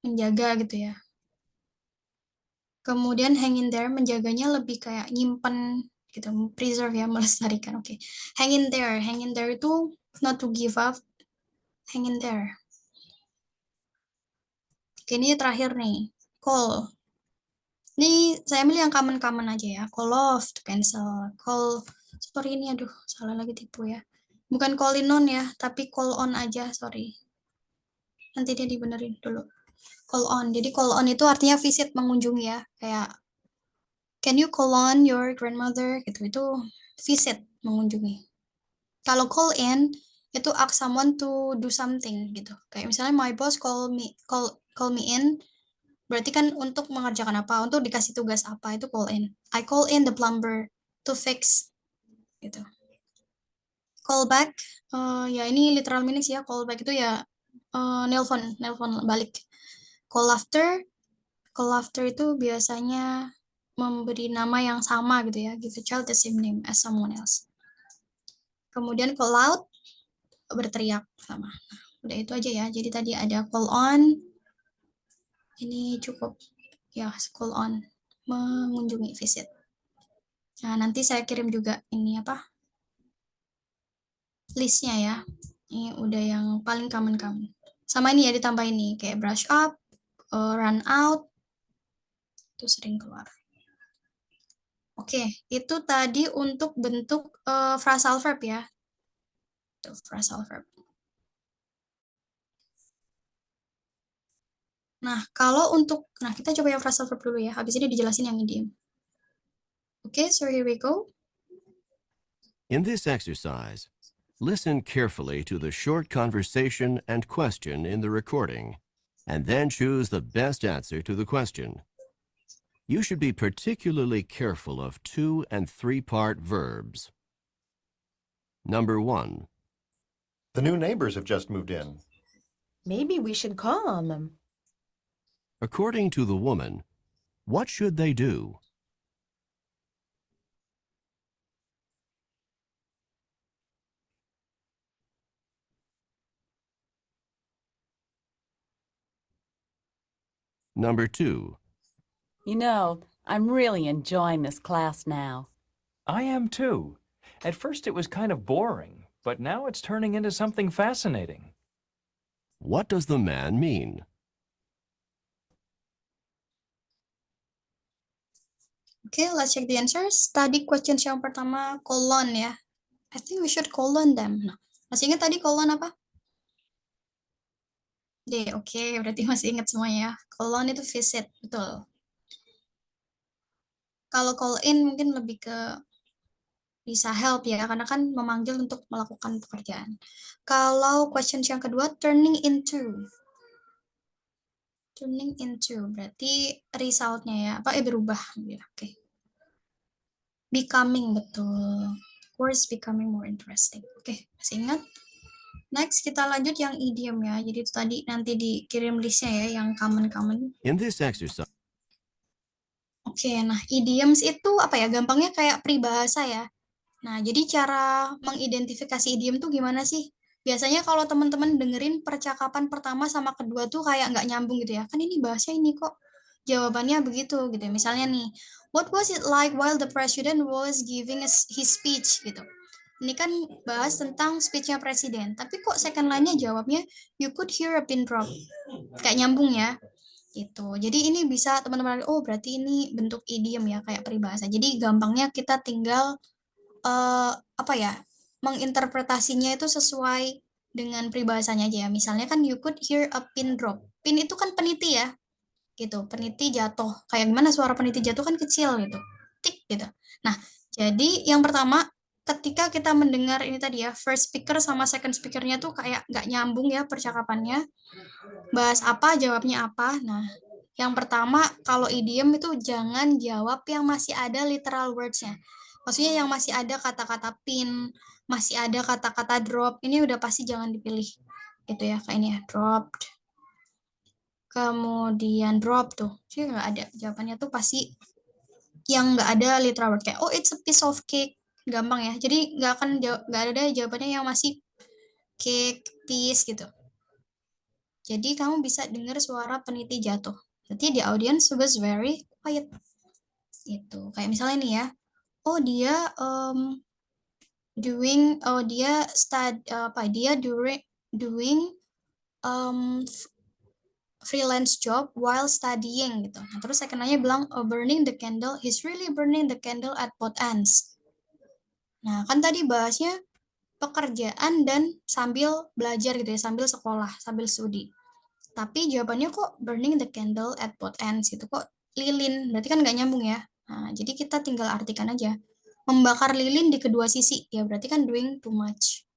Menjaga gitu ya. Kemudian hang in there, menjaganya lebih kayak nyimpen gitu, preserve ya, melestarikan. Oke. Hang in there itu not to give up, hang in there. Oke, ini terakhir nih, call. Ini saya ambil yang common-common aja ya. Call off, to cancel. Call, sorry ini aduh, salah lagi tipu ya. Bukan call in on ya, tapi call on aja, sorry. Nanti dia dibenerin dulu. Call on, jadi call on itu artinya visit, mengunjungi ya. Kayak, can you call on your grandmother? Gitu, itu visit, mengunjungi. Kalau call in, itu ask someone to do something gitu. Kayak misalnya my boss call me in, berarti kan untuk mengerjakan apa, untuk dikasih tugas apa, itu call in. I call in the plumber to fix gitu. Call back, ya ini literal meaning sih ya, call back itu ya nelpon balik. Call after itu biasanya memberi nama yang sama gitu ya, give a child the same name as someone else. Kemudian call out, berteriak sama. Udah itu aja ya, jadi tadi ada call on, ini cukup ya, call on, mengunjungi, visit. Nah, nanti saya kirim juga ini apa, listnya ya. Ini udah yang paling common. Sama ini ya, ditambah ini kayak brush up, run out, itu sering keluar. Oke, itu tadi untuk bentuk phrasal verb ya. Itu phrasal verb. Nah, kalau untuk, nah kita coba yang phrasal verb dulu ya. Habis ini dijelasin yang idiom. Oke, so here we go. In this exercise, listen carefully to the short conversation and question in the recording, and then choose the best answer to the question. You should be particularly careful of 2- and 3-part verbs. Number 1. The new neighbors have just moved in. Maybe we should call on them. According to the woman, what should they do? Number 2. You know, I'm really enjoying this class now. I am too. At first it was kind of boring, but now it's turning into something fascinating. What does the man mean? Oke, let's check the answers. Tadi questions yang pertama colon ya. I think we should colon them. Nah, masih ingat tadi colon apa? D, oke, berarti masih ingat semuanya ya. Colon itu visit, betul. Kalau call in mungkin lebih ke bisa help ya, karena kan memanggil untuk melakukan pekerjaan. Kalau questions yang kedua, turning into. Turning into, berarti resultnya ya, apa berubah. Oke. Becoming, betul. Words becoming more interesting. Oke, masih ingat? Next, kita lanjut yang idiom ya. Jadi itu tadi nanti dikirim listnya ya, yang common-common. In this exercise, Oke, nah idioms itu apa ya? Gampangnya kayak peribahasa ya. Nah, jadi cara mengidentifikasi idiom tuh gimana sih? Biasanya kalau teman-teman dengerin percakapan pertama sama kedua tuh kayak nggak nyambung gitu ya. Kan ini bahasa ini kok jawabannya begitu gitu. Misalnya nih, what was it like while the president was giving his speech gitu. Ini kan bahas tentang speech-nya presiden, tapi kok second line-nya jawabnya you could hear a pin drop. Kayak nyambung ya. Gitu. Jadi ini bisa teman-teman, oh berarti ini bentuk idiom ya, kayak peribahasa. Jadi gampangnya kita tinggal apa ya, menginterpretasinya itu sesuai dengan peribahasanya aja ya. Misalnya kan you could hear a pin drop. Pin itu kan peniti ya, gitu. Peniti jatuh. Kayak gimana suara peniti jatuh kan kecil gitu, tik gitu. Nah, jadi yang pertama ketika kita mendengar ini tadi ya, first speaker sama second speaker-nya tuh kayak nggak nyambung ya percakapannya. Bahas apa, jawabnya apa. Nah, yang pertama kalau idiom itu jangan jawab yang masih ada literal words-nya. Maksudnya yang masih ada kata-kata pin, masih ada kata-kata drop, ini udah pasti jangan dipilih. Gitu ya, kayak ini ya, dropped. Kemudian drop tuh, sih nggak ada. Jawabannya tuh pasti yang nggak ada literal word kayak oh it's a piece of cake, gampang ya. Jadi nggak ada jawabannya yang masih cake, piece gitu. Jadi kamu bisa dengar suara peniti jatuh. Berarti the audience was very quiet. Itu kayak misalnya nih ya, oh dia doing freelance job while studying gitu. Nah, terus second-nya bilang burning the candle, he's really burning the candle at both ends. Nah, kan tadi bahasnya pekerjaan dan sambil belajar gitu ya, sambil sekolah, sambil studi. Tapi jawabannya kok burning the candle at both ends gitu, kok lilin, berarti kan nggak nyambung ya. Nah, jadi kita tinggal artikan aja. Membakar lilin di kedua sisi, ya berarti kan doing too much.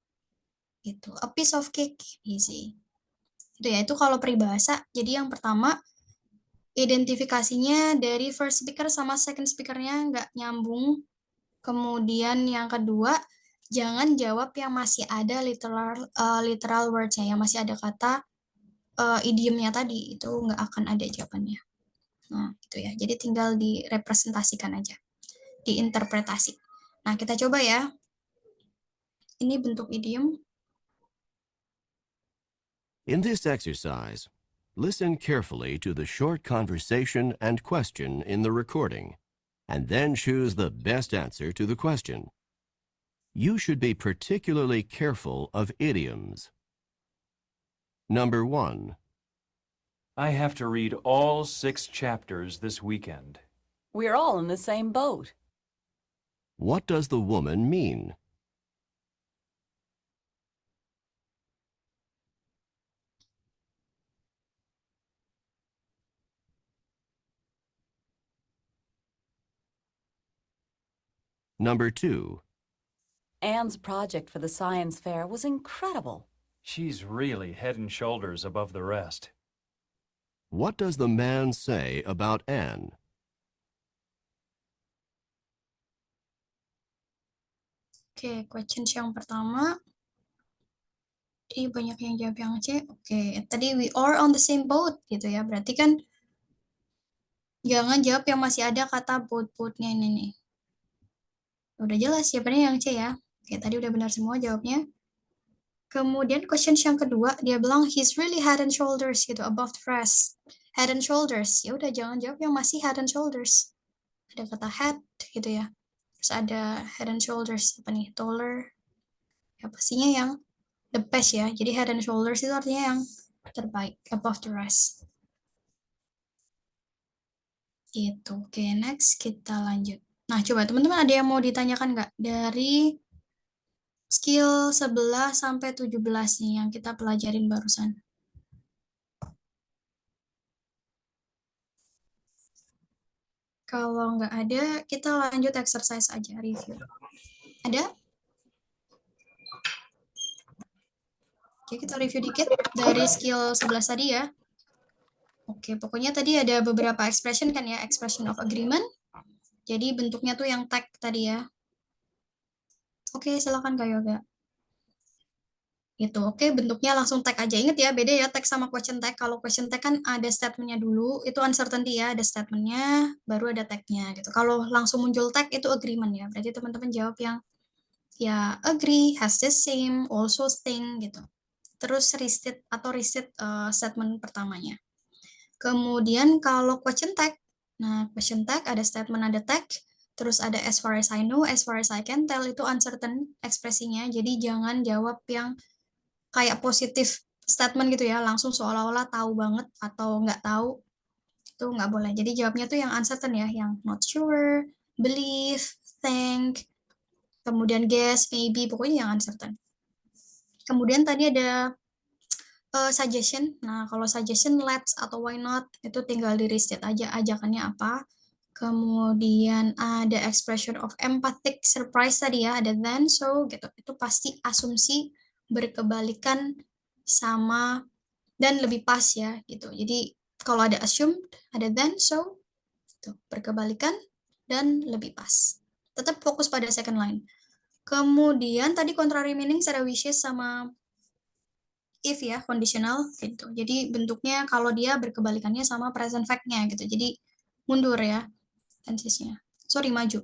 Gitu. A piece of cake, easy. Itu ya, itu kalau peribahasa. Jadi yang pertama, identifikasinya dari first speaker sama second speakernya nggak nyambung. Kemudian yang kedua, jangan jawab yang masih ada literal words-nya, yang masih ada kata idiomnya tadi, itu nggak akan ada jawabannya. Nah, itu ya. Jadi tinggal direpresentasikan aja, diinterpretasi. Nah, kita coba ya. Ini bentuk idiom. In this exercise, listen carefully to the short conversation and question in the recording, and then choose the best answer to the question. You should be particularly careful of idioms. Number 1. I have to read all 6 chapters this weekend. We're all in the same boat. What does the woman mean? Number 2. Anne's project for the science fair was incredible. She's really head and shoulders above the rest. What does the man say about Anne? Oke, questions yang pertama. Ini banyak yang jawab yang C. Oke, tadi we are on the same boat gitu ya. Berarti kan jangan jawab yang masih ada kata boat-boatnya ini nih. Udah jelas jawabannya yang C ya. Oke, tadi udah benar semua jawabnya. Kemudian questions yang kedua, dia bilang he's really head and shoulders gitu, above the rest. Head and shoulders. Ya udah jangan jawab yang masih head and shoulders. Ada kata head gitu ya. Terus ada head and shoulders apa nih? Taller. Ya pastinya yang the best ya. Jadi head and shoulders itu artinya yang terbaik, above the rest. Gitu. Oke, next kita lanjut. Nah, coba teman-teman ada yang mau ditanyakan nggak? Dari skill 11 sampai 17 nih yang kita pelajarin barusan. Kalau nggak ada, kita lanjut exercise aja, review. Ada? Oke, kita review dikit dari skill 11 tadi ya. Oke, pokoknya tadi ada beberapa expression kan ya, expression of agreement. Jadi bentuknya tuh yang tag tadi ya. Oke, silakan Kak Yoga. Gitu, oke, bentuknya langsung tag aja. Ingat ya, beda ya tag sama question tag. Kalau question tag kan ada statementnya dulu, itu uncertainty ya, ada statementnya, baru ada tagnya gitu. Kalau langsung muncul tag itu agreement ya. Berarti teman-teman jawab yang ya agree, has the same, also think gitu. Terus restate atau restate statement pertamanya. Kemudian kalau question tag, nah question tag ada statement, ada tag, terus ada as far as I know, as far as I can tell, itu uncertain ekspresinya. Jadi jangan jawab yang kayak positif statement gitu ya, langsung seolah-olah tahu banget atau nggak tahu, itu nggak boleh. Jadi jawabnya tuh yang uncertain ya, yang not sure, believe, think, kemudian guess, maybe, pokoknya yang uncertain. Kemudian tadi ada suggestion. Nah, kalau suggestion let's atau why not itu tinggal di restate aja ajakannya apa. Kemudian ada expression of empathic surprise tadi ya, ada then, so gitu. Itu pasti asumsi berkebalikan sama dan lebih pas ya gitu. Jadi kalau ada assumed, ada then, so gitu. Berkebalikan dan lebih pas. Tetap fokus pada second line. Kemudian tadi contrary meanings ada wishes sama if ya, conditional gitu. Jadi bentuknya kalau dia berkebalikannya sama present fact-nya gitu. Jadi mundur ya tensesnya. maju.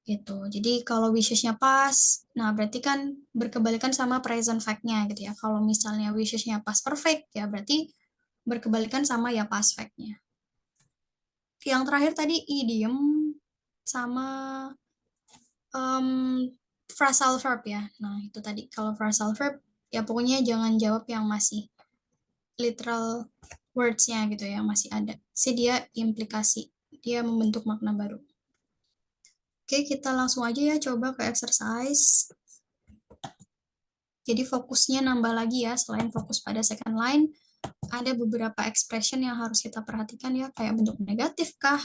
Gitu. Jadi kalau wishes-nya pas, nah berarti kan berkebalikan sama present fact-nya gitu ya. Kalau misalnya wishes-nya pas perfect, ya berarti berkebalikan sama ya past fact-nya. Yang terakhir tadi idiom sama phrasal verb ya. Nah itu tadi kalau phrasal verb, ya pokoknya jangan jawab yang masih literal words-nya gitu ya, masih ada. Dia implikasi, dia membentuk makna baru. Oke, kita langsung aja ya coba ke exercise. Jadi fokusnya nambah lagi ya, selain fokus pada second line, ada beberapa expression yang harus kita perhatikan ya, kayak bentuk negatif kah,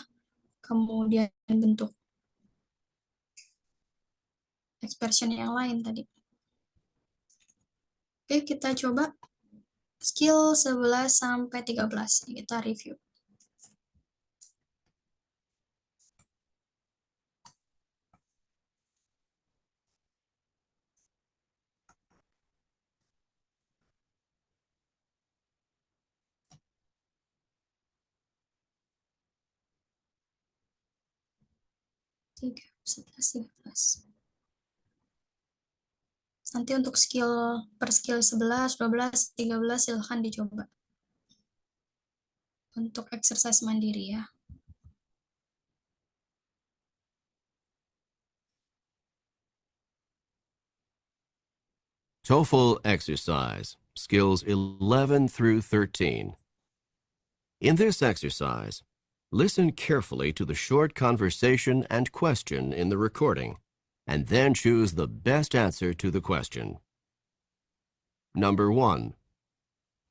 kemudian bentuk expression yang lain tadi. Oke, kita coba skill 11 sampai 13. Kita review. Nanti untuk per skill 11, 12, 13 silahkan dicoba. Untuk exercise mandiri ya. TOEFL exercise, skills 11 through 13. In this exercise, listen carefully to the short conversation and question in the recording, and then choose the best answer to the question. Number 1.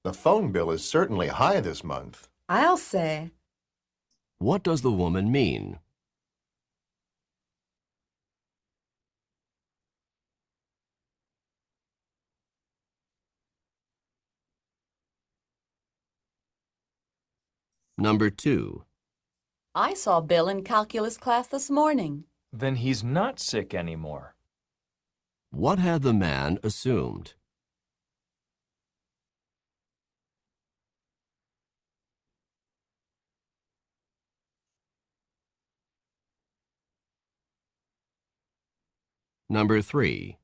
The phone bill is certainly high this month. I'll say, What does the woman mean? Number 2. I saw Bill in calculus class this morning. Then he's not sick anymore. What had the man assumed? Number 3.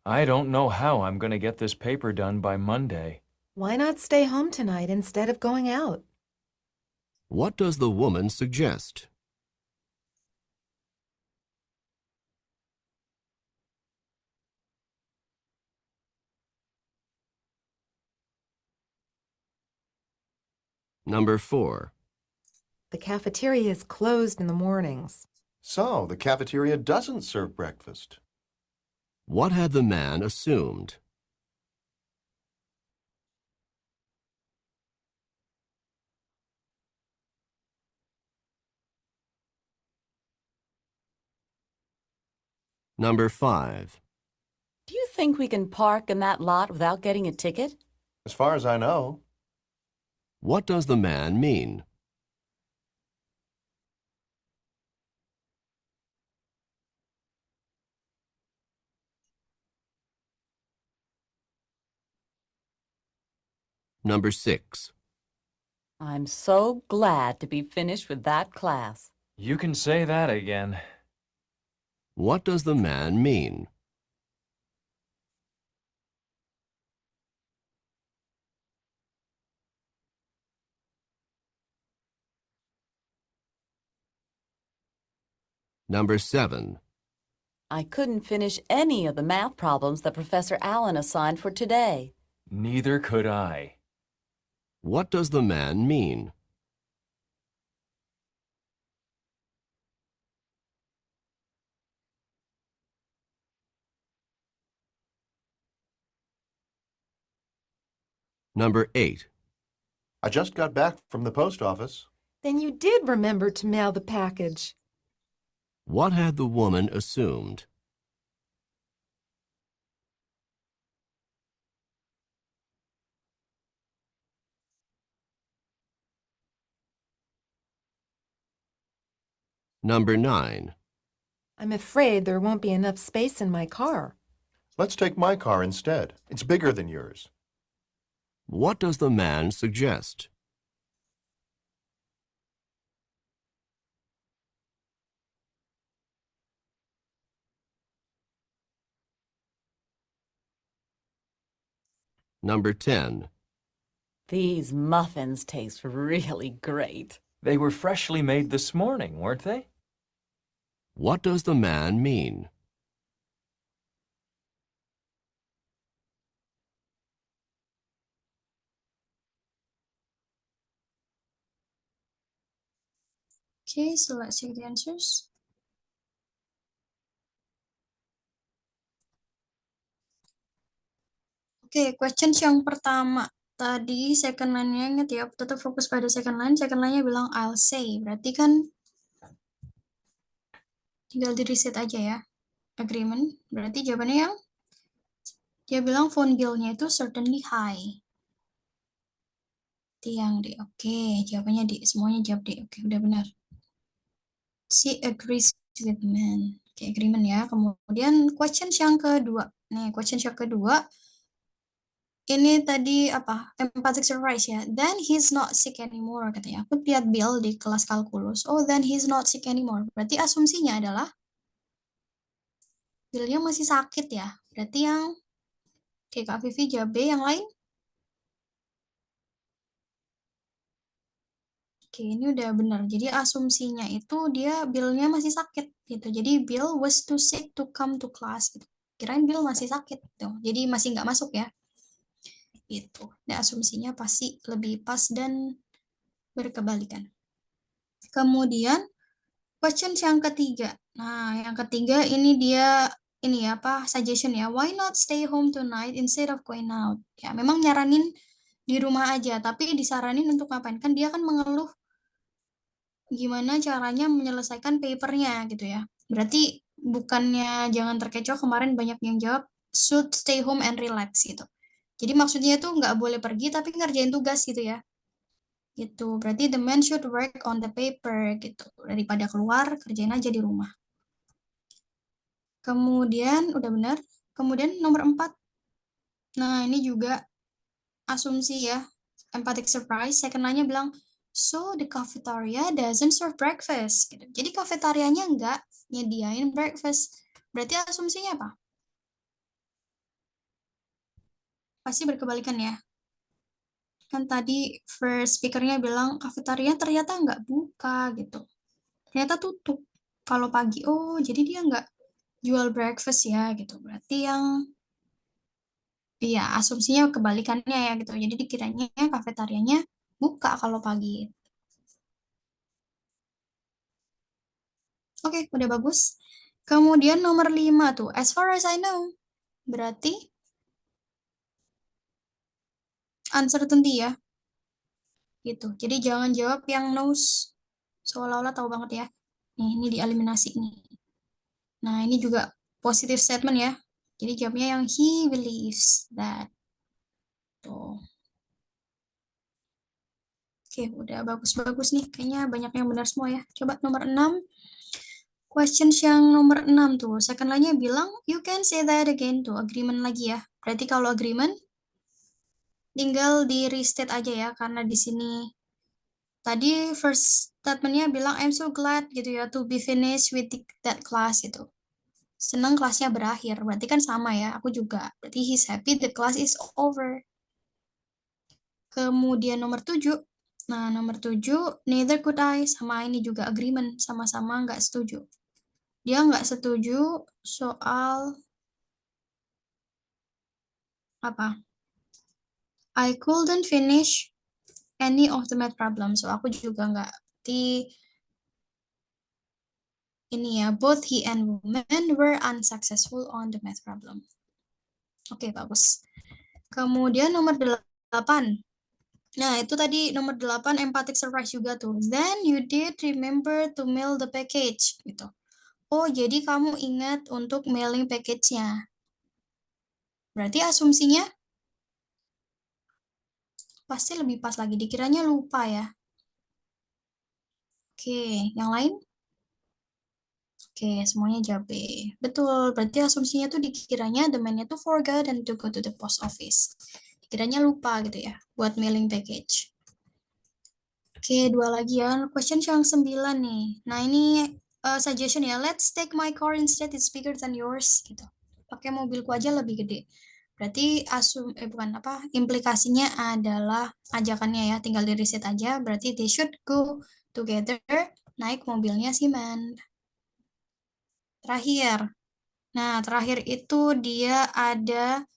I don't know how I'm going to get this paper done by Monday. why not stay home tonight instead of going out? What does the woman suggest? Number 4. The cafeteria is closed in the mornings. So, the cafeteria doesn't serve breakfast. What had the man assumed? Number 5. Do you think we can park in that lot without getting a ticket? As far as I know. What does the man mean? Number 6. I'm so glad to be finished with that class. You can say that again. What does the man mean? Number 7. I couldn't finish any of the math problems that Professor Allen assigned for today. Neither could I. What does the man mean? Number 8. I just got back from the post office. Then you did remember to mail the package. What had the woman assumed? Number 9. I'm afraid there won't be enough space in my car. Let's take my car instead. It's bigger than yours. What does the man suggest? Number 10. These muffins taste really great. They were freshly made this morning, weren't they? What does the man mean? Okay, so let's check the answers. Oke, questions yang pertama. Tadi second line-nya ingat ya, tetap fokus pada second line. Second line-nya bilang I'll say. Berarti kan tinggal di reset aja ya. Agreement. Berarti jawabannya yang dia bilang phone bill-nya itu certainly high. Itu yang D. Oke, jawabannya D. Semuanya jawab D. Oke, udah benar. She agrees with man. Oke, agreement ya. Kemudian questions yang kedua. Nih, questions yang kedua. Ini tadi apa? Empathic surprise ya. Then he's not sick anymore katanya. Aku lihat Bill di kelas kalkulus. Oh, then he's not sick anymore. Berarti asumsinya adalah Billnya masih sakit ya. Berarti yang kayak Kak Vivi jawab B, yang lain? Oke, ini udah benar. Jadi asumsinya itu dia Billnya masih sakit gitu. Jadi Bill was too sick to come to class gitu. Kirain Bill masih sakit tuh. Jadi masih nggak masuk ya. Itu. Nah, asumsinya pasti lebih pas dan berkebalikan. Kemudian question yang ketiga. Nah, yang ketiga ini dia ini ya apa suggestion ya. Why not stay home tonight instead of going out? Ya, memang nyaranin di rumah aja, tapi disaranin untuk ngapain? Kan dia kan mengeluh gimana caranya menyelesaikan papernya gitu ya. Berarti bukannya jangan terkecoh, kemarin banyak yang jawab should stay home and relax gitu. Jadi maksudnya tuh nggak boleh pergi tapi ngerjain tugas gitu ya. Gitu. Berarti the man should work on the paper gitu. Daripada keluar, kerjain aja di rumah. Kemudian, udah benar. Kemudian nomor 4. Nah, ini juga asumsi ya. Empathic surprise. Second line-nya bilang, so the cafeteria doesn't serve breakfast. Gitu. Jadi kafetarianya nggak nyediain breakfast. Berarti asumsinya apa? Pasti berkebalikan ya. Kan tadi first speaker-nya bilang kafetaria ternyata nggak buka gitu. Ternyata tutup kalau pagi. Oh, jadi dia nggak jual breakfast ya gitu. Berarti yang iya asumsinya kebalikannya ya gitu. Jadi dikiranya kafetarianya buka kalau pagi. Oke, udah bagus. Kemudian nomor 5 tuh, as far as I know. Berarti uncertainty ya. Gitu. Jadi jangan jawab yang knows. Seolah-olah tahu banget ya. Nih, ini dieliminasi nih. Nah, ini juga positive statement ya. Jadi jawabnya yang he believes that. Tuh. Oke, udah bagus-bagus nih. Kayaknya banyak yang benar semua ya. Coba nomor 6. Questions yang nomor 6 tuh. Second line-nya bilang, you can say that again tuh. Agreement lagi ya. Berarti kalau agreement, tinggal di restate aja ya. Karena di sini, tadi first statement-nya bilang, I'm so glad gitu ya, to be finished with that class gitu. Senang kelasnya berakhir. Berarti kan sama ya. Aku juga. Berarti he's happy the class is over. Kemudian nomor 7. Nah, nomor 7, neither could I. Sama ini juga agreement. Sama-sama nggak setuju. Dia nggak setuju soal apa? I couldn't finish any of the math problem. So, aku juga nggak di ini ya. Both he and woman were unsuccessful on the math problem. Oke, bagus. Kemudian nomor 8. Nah, itu tadi nomor 8 empathic surprise juga tuh. Then you did remember to mail the package gitu. Oh, jadi kamu ingat untuk mailing package-nya. Berarti asumsinya pasti lebih pas lagi. Dikiranya lupa ya. Oke, yang lain? Oke, semuanya jawab B. Betul, berarti asumsinya tuh dikiranya the man-nya tuh forgot and to go to the post office. Dikiranya lupa gitu ya, buat mailing package. Oke, 2 lagi ya. Question yang 9 nih. Nah, ini suggestion ya. Let's take my car instead, it's bigger than yours. Gitu. Pakai mobilku aja lebih gede. Berarti bukan apa, implikasinya adalah ajakannya ya, tinggal di reset aja. Berarti they should go together, naik mobilnya si man. Terakhir. Nah, terakhir itu dia ada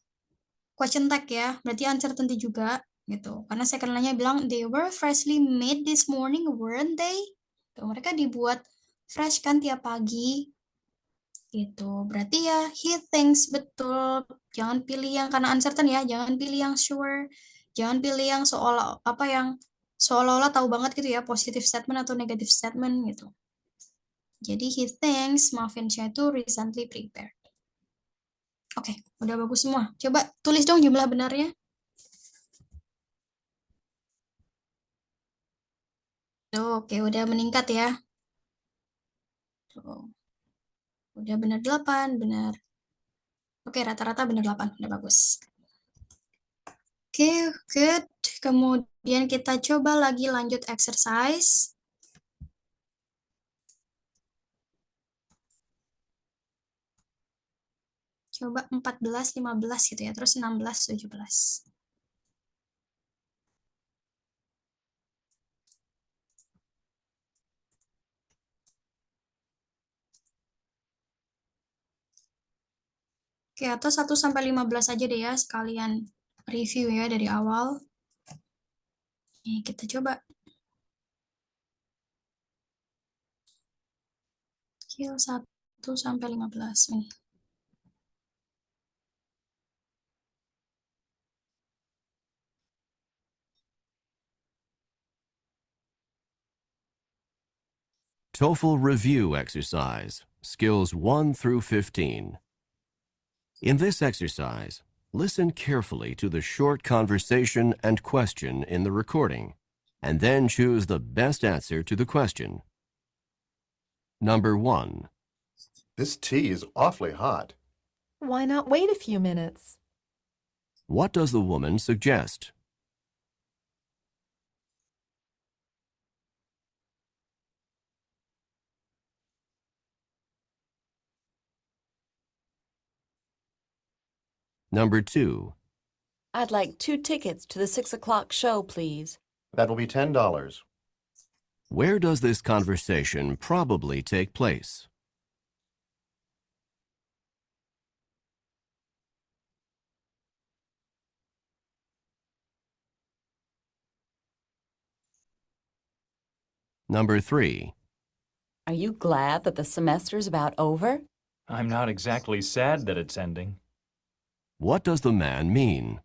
question tag ya, berarti uncertainty juga gitu. Karena second line-nya bilang they were freshly made this morning, weren't they? Tuh, mereka dibuat fresh kan tiap pagi gitu. Berarti ya he thinks, betul. Jangan pilih yang karena uncertain ya, jangan pilih yang sure. Jangan pilih yang seolah-olah tahu banget gitu ya, positive statement atau negative statement gitu. Jadi he thinks muffinsnya itu recently prepared. Oke, udah bagus semua. Coba tulis dong jumlah benarnya. Oke, udah meningkat ya. Tuh. Udah benar 8, benar. Oke, rata-rata benar 8, udah bagus. Oke, good. Kemudian kita coba lagi lanjut exercise. Coba 14, 15 gitu ya, terus 16, 17. Oke, atau 1 sampai 15 aja deh ya, sekalian review ya dari awal. Nih, kita coba. Oke, 1 sampai 15 nih. TOEFL Review Exercise, Skills 1 through 15. In this exercise, listen carefully to the short conversation and question in the recording, and then choose the best answer to the question. Number 1. This tea is awfully hot. Why not wait a few minutes? What does the woman suggest? Number 2. I'd like 2 tickets to the 6 o'clock show, please. That will be $10. Where does this conversation probably take place? Number 3. Are you glad that the semester's about over? I'm not exactly sad that it's ending. What does the man mean?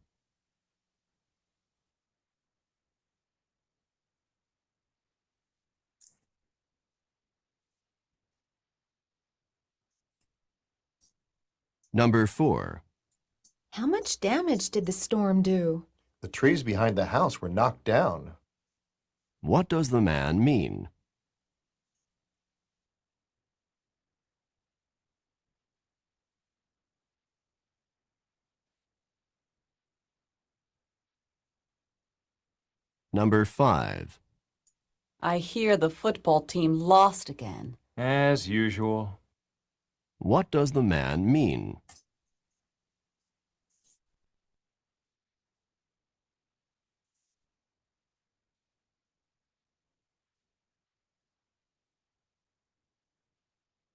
Number 4. How much damage did the storm do? The trees behind the house were knocked down. What does the man mean? Number 5. I hear the football team lost again. As usual. What does the man mean?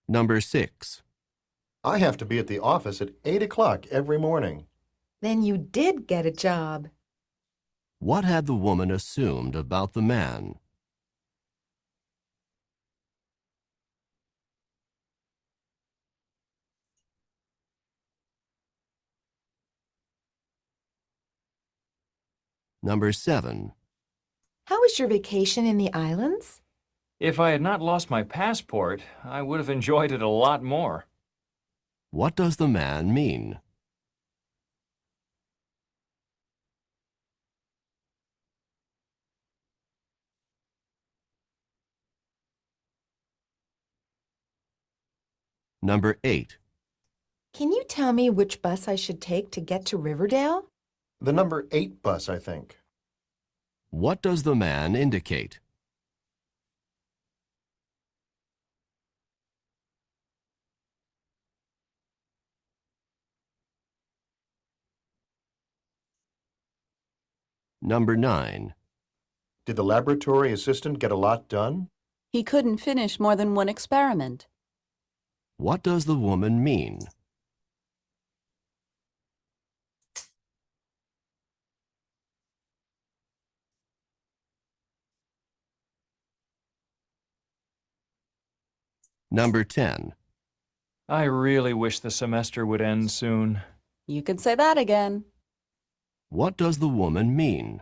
Number 6. I have to be at the office at 8 o'clock every morning. Then you did get a job. What had the woman assumed about the man? Number 7. How was your vacation in the islands? If I had not lost my passport, I would have enjoyed it a lot more. What does the man mean? Number 8. Can you tell me which bus I should take to get to Riverdale? The number 8 bus, I think. What does the man indicate? Number 9. Did the laboratory assistant get a lot done? He couldn't finish more than one experiment. What does the woman mean? Number 10. I really wish the semester would end soon. You can say that again. What does the woman mean?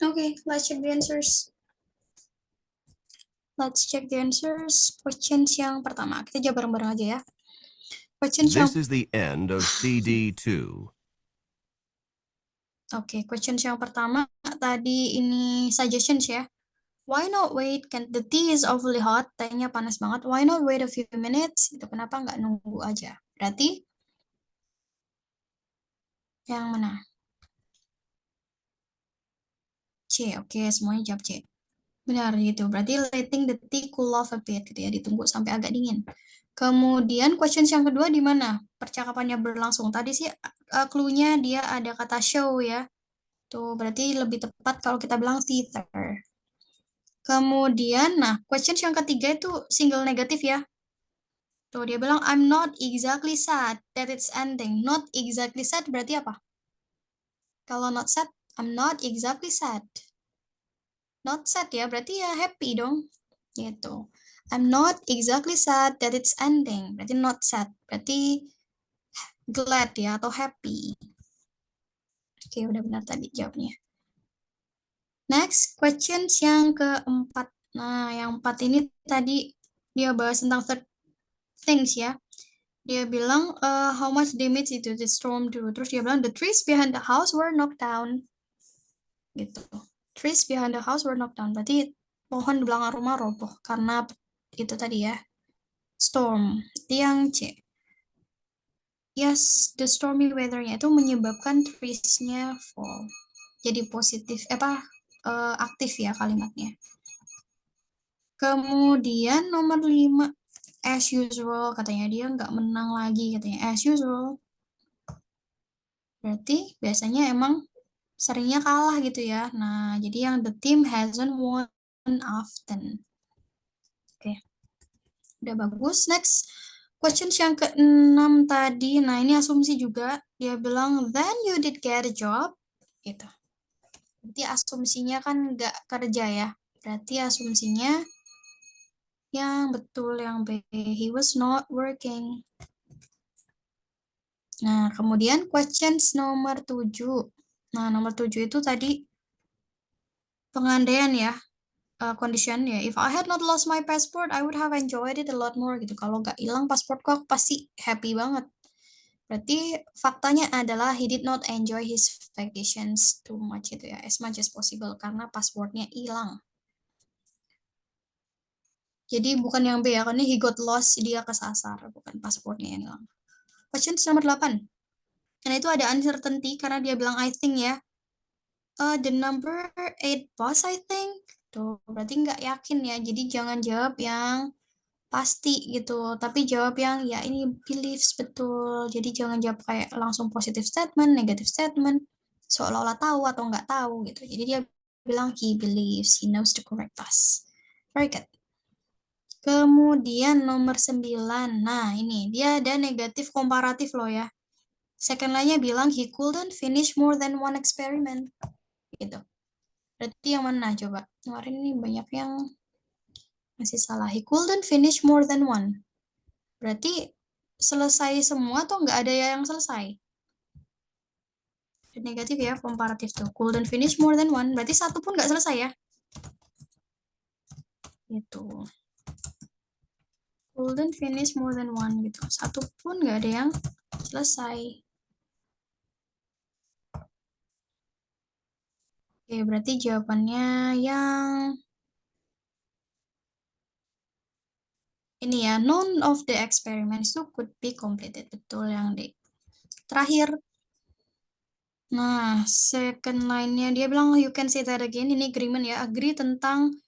Okay, let's check the answers. Let's check the answers. Questions yang pertama. Kita jawab bareng-bareng aja ya. Questions yang This is the end of CD2. Oke, questions yang pertama tadi ini suggestions ya. Why not wait? Can the tea is awfully hot? Tehnya panas banget. Why not wait a few minutes? Itu kenapa nggak nunggu aja? Berarti yang mana? C. Oke, semuanya jawab C. Benar gitu. Berarti letting the tea cool off a bit gitu ya, ditunggu sampai agak dingin. Kemudian questions yang kedua di mana? Percakapannya berlangsung. Tadi sih clue-nya dia ada kata show ya. Tuh, berarti lebih tepat kalau kita bilang theater. Kemudian, nah, questions yang ketiga itu single negatif ya. Tuh, dia bilang, I'm not exactly sad that it's ending. Not exactly sad berarti apa? Kalau not sad, I'm not exactly sad. Not sad ya, berarti ya happy dong. Gitu. I'm not exactly sad that it's ending. Berarti not sad. Berarti glad ya, atau happy. Oke, udah benar tadi jawabnya. Next, questions yang keempat. Nah, yang empat ini tadi dia bahas tentang third things ya. Dia bilang, how much damage did the storm do? Terus dia bilang, the trees behind the house were knocked down. Gitu. Trees behind the house were knocked down. Berarti pohon di belakang rumah roboh. Karena itu tadi ya. Storm. Yang C. Yes, the stormy weather-nya itu menyebabkan trees-nya fall. Jadi positif, aktif ya kalimatnya. Kemudian nomor 5, as usual, katanya dia nggak menang lagi, katanya as usual. Berarti biasanya emang seringnya kalah gitu ya. Nah, jadi yang the team hasn't won often. Oke, udah bagus. Next, questions yang ke-6 tadi, nah ini asumsi juga. Dia bilang, then you did get a job. Gitu. Berarti asumsinya kan nggak kerja ya. Berarti asumsinya yang betul, yang B. He was not working. Nah, kemudian questions nomor 7. Nah, nomor 7 itu tadi pengandaian ya. Condition ya. If I had not lost my passport, I would have enjoyed it a lot more gitu. Kalau nggak hilang pasportku, aku pasti happy banget. Berarti faktanya adalah he did not enjoy his vacations too much gitu ya. As much as possible. Karena pasportnya hilang. Jadi bukan yang B ya, karena he got lost, dia kesasar, bukan pasportnya yang hilang. Question nomor 8. Nah itu ada uncertainty, karena dia bilang I think ya. The number 8 boss I think. Tuh, berarti nggak yakin ya, jadi jangan jawab yang pasti gitu, tapi jawab yang ya ini beliefs betul. Jadi jangan jawab kayak langsung positive statement, negative statement, seolah-olah tahu atau nggak tahu gitu. Jadi dia bilang he believes, he knows the correct task. Very good. Kemudian nomor 9. Nah, ini dia ada negatif komparatif loh ya. Second line-nya bilang he couldn't finish more than one experiment. Gitu. Berarti yang mana coba? Kemarin ini banyak yang masih salah. He couldn't finish more than one. Berarti selesai semua atau nggak ada yang selesai? Negatif ya, komparatif tuh. Couldn't finish more than one. Berarti satu pun nggak selesai ya. Gitu. Couldn't finish more than one gitu. Satu pun nggak ada yang selesai. Oke, berarti jawabannya yang ini ya, none of the experiments could be completed. Betul yang D. Terakhir. Nah, second line-nya dia bilang you can say that again. Ini agreement ya, agree tentang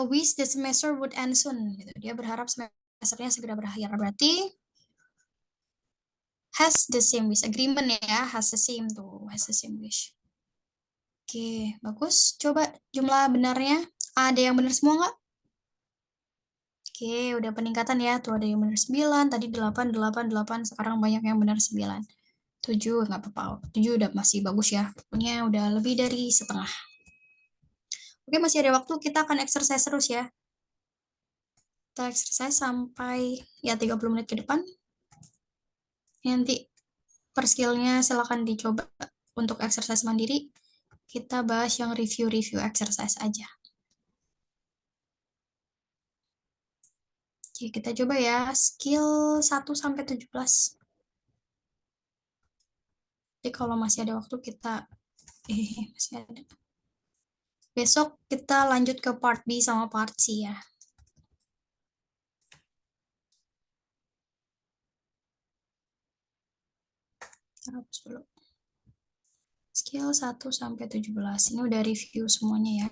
Wish the semester would end soon. Gitu. Dia berharap semesternya segera berakhir. Berarti has the same wish. Agreement ya, has the same tuh, has the same wish. Oke, bagus. Coba jumlah benarnya. Ada yang benar semua nggak? Oke, udah peningkatan ya. Tuh ada yang benar 9, tadi 8, 8, 8. Sekarang banyak yang benar 9. 7, nggak apa-apa. 7 udah masih bagus ya. Pokoknya udah lebih dari setengah. Oke, masih ada waktu. Kita akan exercise terus ya. Kita exercise sampai ya 30 menit ke depan. Nanti per skillnya silakan dicoba untuk exercise mandiri. Kita bahas yang review-review exercise aja. Oke, kita coba ya, skill 1 sampai 17. Jadi kalau masih ada waktu kita masih ada. Besok kita lanjut ke part B sama part C ya. Hapus dulu. Skill 1 sampai 17. Ini udah review semuanya ya.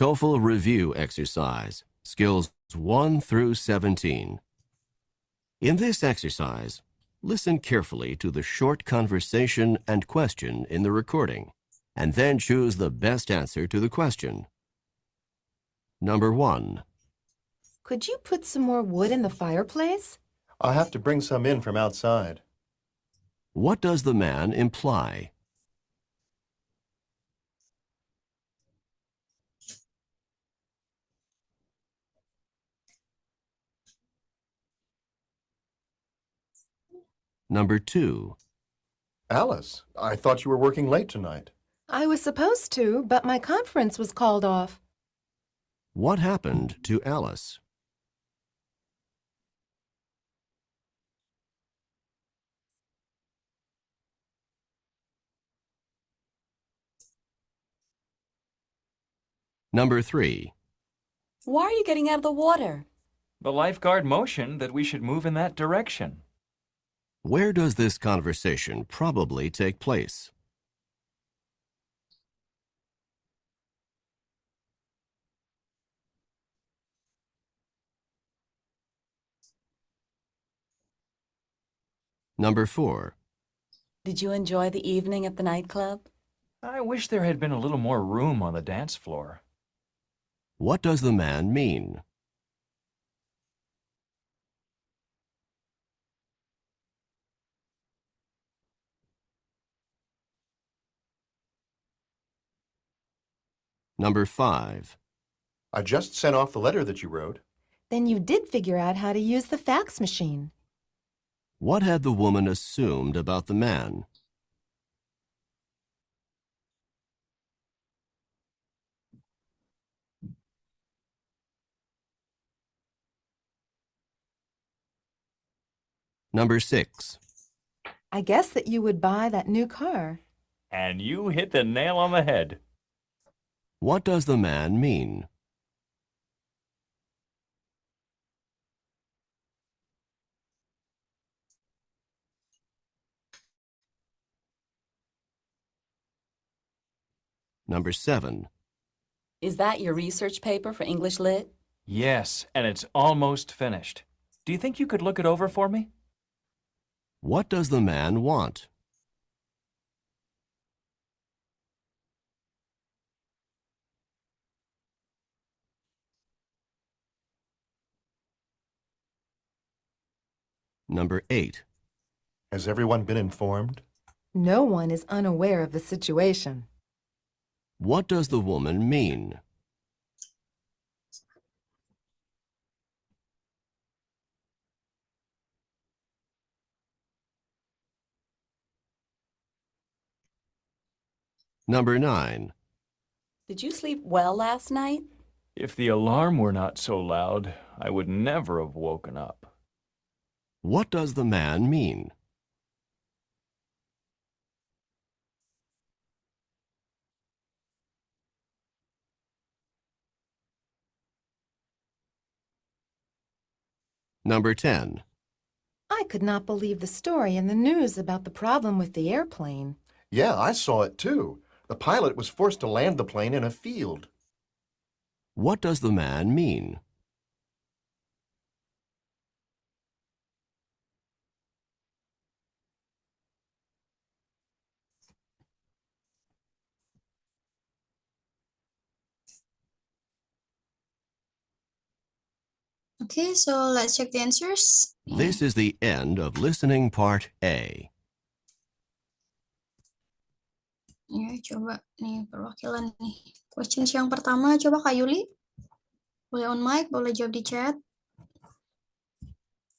TOEFL Review Exercise, Skills 1 through 17. In this exercise, listen carefully to the short conversation and question in the recording, and then choose the best answer to the question. Number 1. Could you put some more wood in the fireplace? I'll have to bring some in from outside. What does the man imply? Number 2. Alice, I thought you were working late tonight. I was supposed to, but my conference was called off. What happened to Alice? Number 3. Why are you getting out of the water? The lifeguard motioned that we should move in that direction. Where does this conversation probably take place? Number 4. Did you enjoy the evening at the nightclub? I wish there had been a little more room on the dance floor. What does the man mean? Number 5. I just sent off the letter that you wrote. Then you did figure out how to use the fax machine. What had the woman assumed about the man? Number 6. I guess that you would buy that new car. And you hit the nail on the head. What does the man mean? Number 7. Is that your research paper for English Lit? Yes, and it's almost finished. Do you think you could look it over for me? What does the man want? Number 8. Has everyone been informed? No one is unaware of the situation. What does the woman mean? Number 9. Did you sleep well last night? If the alarm were not so loud, I would never have woken up. What does the man mean? Number 10. I could not believe the story in the news about the problem with the airplane. Yeah, I saw it too. The pilot was forced to land the plane in a field. What does the man mean? Okay, so let's check the answers. This is the end of listening part A. Ya, coba nih perwakilan nih. Questions yang pertama, coba Kak Yuli. Boleh on mic, boleh jawab di chat.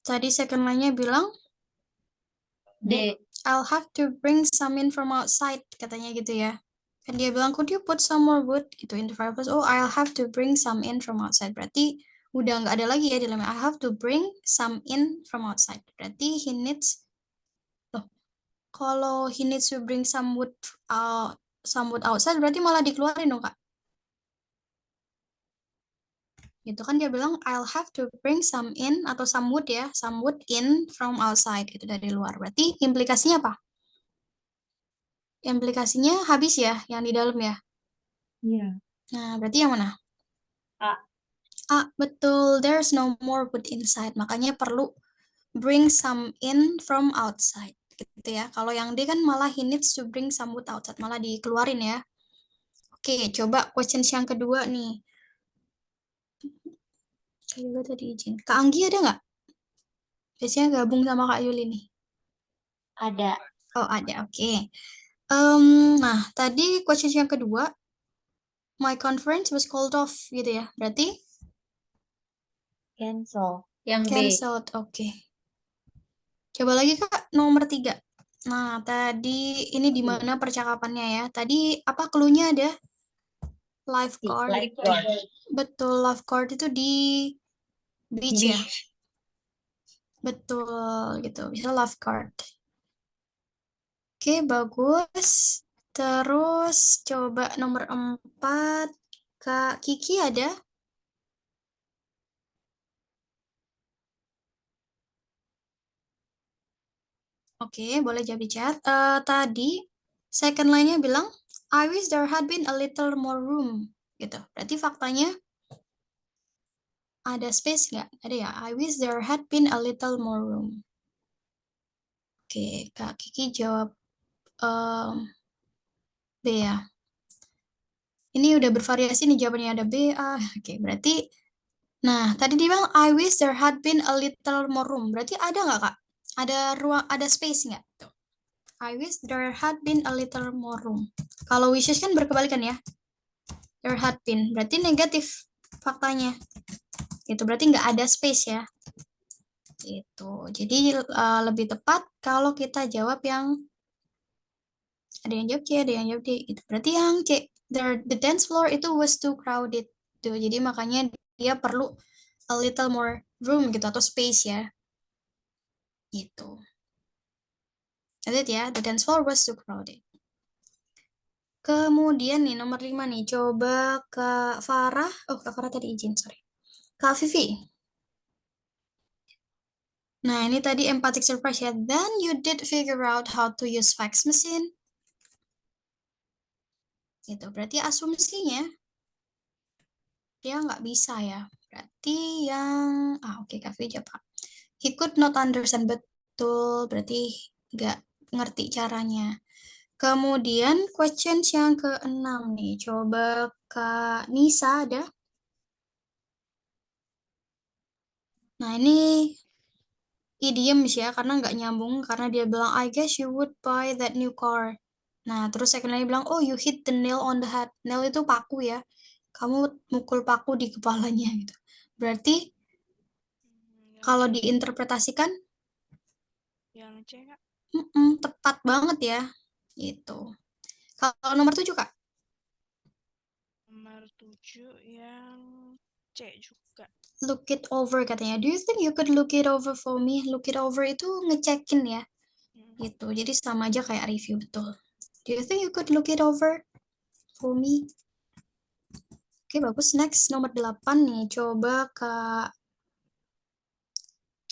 Tadi second line-nya bilang, D. I'll have to bring some in from outside, katanya gitu ya. Kan dia bilang, could you put some more wood gitu in the fireplace? Oh, I'll have to bring some in from outside. Berarti udah nggak ada lagi ya dilema. I have to bring some in from outside. Berarti he needs, loh, kalau he needs to bring some wood outside, berarti malah dikeluarin dong, Kak. Gitu kan dia bilang I'll have to bring some in atau some wood ya, some wood in from outside gitu dari luar. Berarti implikasinya apa? Implikasinya habis ya yang di dalam ya. Iya. Nah, berarti yang mana? A. Betul. There's no more wood inside. Makanya perlu bring some in from outside gitu ya. Kalau yang D kan malah he needs to bring some wood outside, malah dikeluarin ya. Oke, coba questions yang kedua nih. Kak Yuli tadi izin. Kak Anggi ada nggak? Biasanya gabung sama Kak Yuli nih. Ada. Oh, ada. Oke. Nah, tadi questions yang kedua, my conference was called off gitu ya. Berarti Cancel. Yang B. canceled. Oke. Coba lagi Kak, nomor 3. Nah, tadi ini di mana percakapannya ya? Tadi apa clue-nya ada? Lifeguard. Lifeguard. Betul, lifeguard itu di beach ya. Beach. Betul gitu. Bisa lifeguard. Oke, bagus. Terus coba nomor 4. Kak Kiki ada? Oke, boleh jawab di chat. Tadi second line-nya bilang, I wish there had been a little more room. Gitu. Berarti faktanya ada space nggak? Ada ya? I wish there had been a little more room. Oke, Kak Kiki jawab B ya. Ini udah bervariasi nih jawabannya, ada B, A. Oke, berarti, nah tadi dia bilang I wish there had been a little more room. Berarti ada nggak Kak? Ada ruang, ada space nggak? Tuh. I wish there had been a little more room. Kalau wishes kan berkebalikan ya. There had been. Berarti negatif faktanya. Itu berarti nggak ada space ya. Itu. Jadi lebih tepat kalau kita jawab yang ada yang jawab C, ada yang jawab D. Itu berarti yang C. The dance floor itu was too crowded. Tuh, jadi makanya dia perlu a little more room gitu atau space ya. Gitu. Lihat ya, the dance floor was too crowded. Kemudian nih nomor 5 nih, coba Kak Farah. Oh, Kak Farah tadi izin, sorry. Kak Vivi. Nah, ini tadi empathic surprise ya. Then you did figure out how to use fax machine. Gitu, berarti asumsinya dia nggak bisa ya. Berarti yang, oke, Kak Vivi jawab. He could not understand, betul, berarti nggak ngerti caranya. Kemudian questions yang ke-6 nih, coba Kak Nisa ada? Nah, ini idioms ya, karena nggak nyambung, karena dia bilang, I guess you would buy that new car. Nah, terus second lagi bilang, oh you hit the nail on the head. Nail itu paku ya. Kamu mukul paku di kepalanya gitu. Berarti kalau diinterpretasikan Yang C, Kak. Tepat banget ya. Gitu. Kalau nomor 7, Kak? Nomor 7 yang C juga. Look it over katanya. Do you think you could look it over for me? Look it over itu ngecekin ya. Gitu. Jadi sama aja kayak review, betul. Do you think you could look it over for me? Oke, bagus. Next, nomor 8 nih. Coba Kak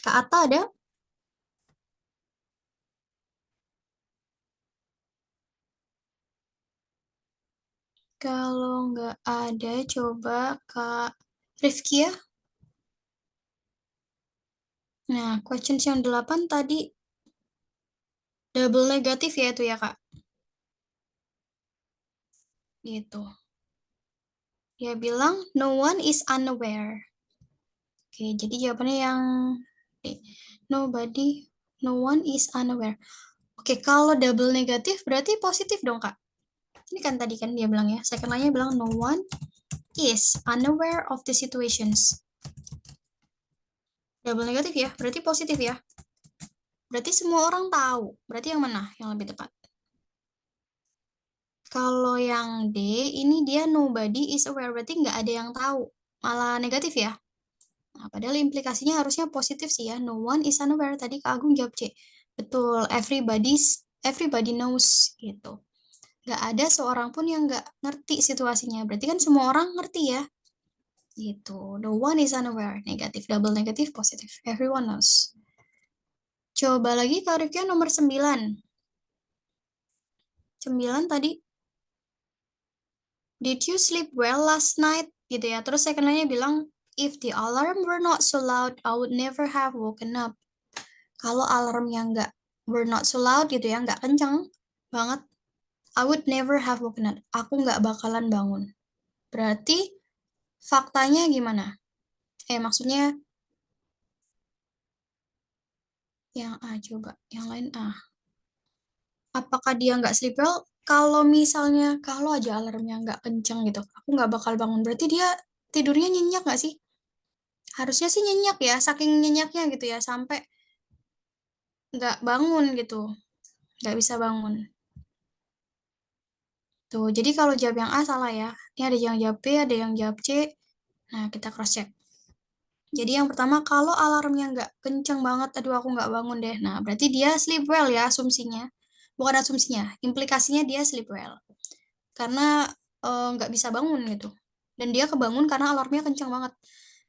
Kak Atta ada? Kalau nggak ada, coba Kak Rifki ya. Nah, questions yang 8 tadi double negatif ya itu ya, Kak. Gitu. Dia bilang, no one is unaware. Oke, jadi jawabannya yang nobody, no one is unaware. Oke, kalau double negatif berarti positif dong, Kak. Ini kan tadi kan dia bilang ya. Second line-nya bilang, no one is unaware of the situations. Double negatif ya, berarti positif ya. Berarti semua orang tahu. Berarti yang mana yang lebih tepat? Kalau yang D, ini dia nobody is aware, berarti nggak ada yang tahu. Malah negatif ya. Nah, padahal implikasinya harusnya positif sih ya. No one is unaware. Tadi Kak Agung jawab C. Betul, everybody knows gitu. Nggak ada seorang pun yang nggak ngerti situasinya. Berarti kan semua orang ngerti ya. Gitu. No one is unaware. Negatif, double negatif, positif. Everyone knows. Coba lagi Kak Rifki nomor 9. 9 tadi. Did you sleep well last night? Gitu ya. Terus second line-nya bilang, if the alarm were not so loud, I would never have woken up. Kalau alarmnya nggak were not so loud gitu ya, nggak kenceng banget, I would never have woken up. Aku nggak bakalan bangun. Berarti faktanya gimana? Maksudnya yang A coba, yang lain A. Apakah dia nggak sleep well? Kalau misalnya, kalau aja alarmnya nggak kenceng gitu, aku nggak bakal bangun. Berarti dia tidurnya nyenyak nggak sih? Harusnya sih nyenyak ya, saking nyenyaknya gitu ya, sampai nggak bangun gitu, nggak bisa bangun. Tuh, jadi kalau jawab yang A salah ya. Ini ada yang jawab B, ada yang jawab C. Nah, kita cross check. Jadi yang pertama, kalau alarmnya nggak kenceng banget, aduh aku nggak bangun deh. Nah, berarti dia sleep well ya asumsinya. Bukan asumsinya, implikasinya dia sleep well. Karena nggak bisa bangun gitu. Dan dia kebangun karena alarmnya kenceng banget.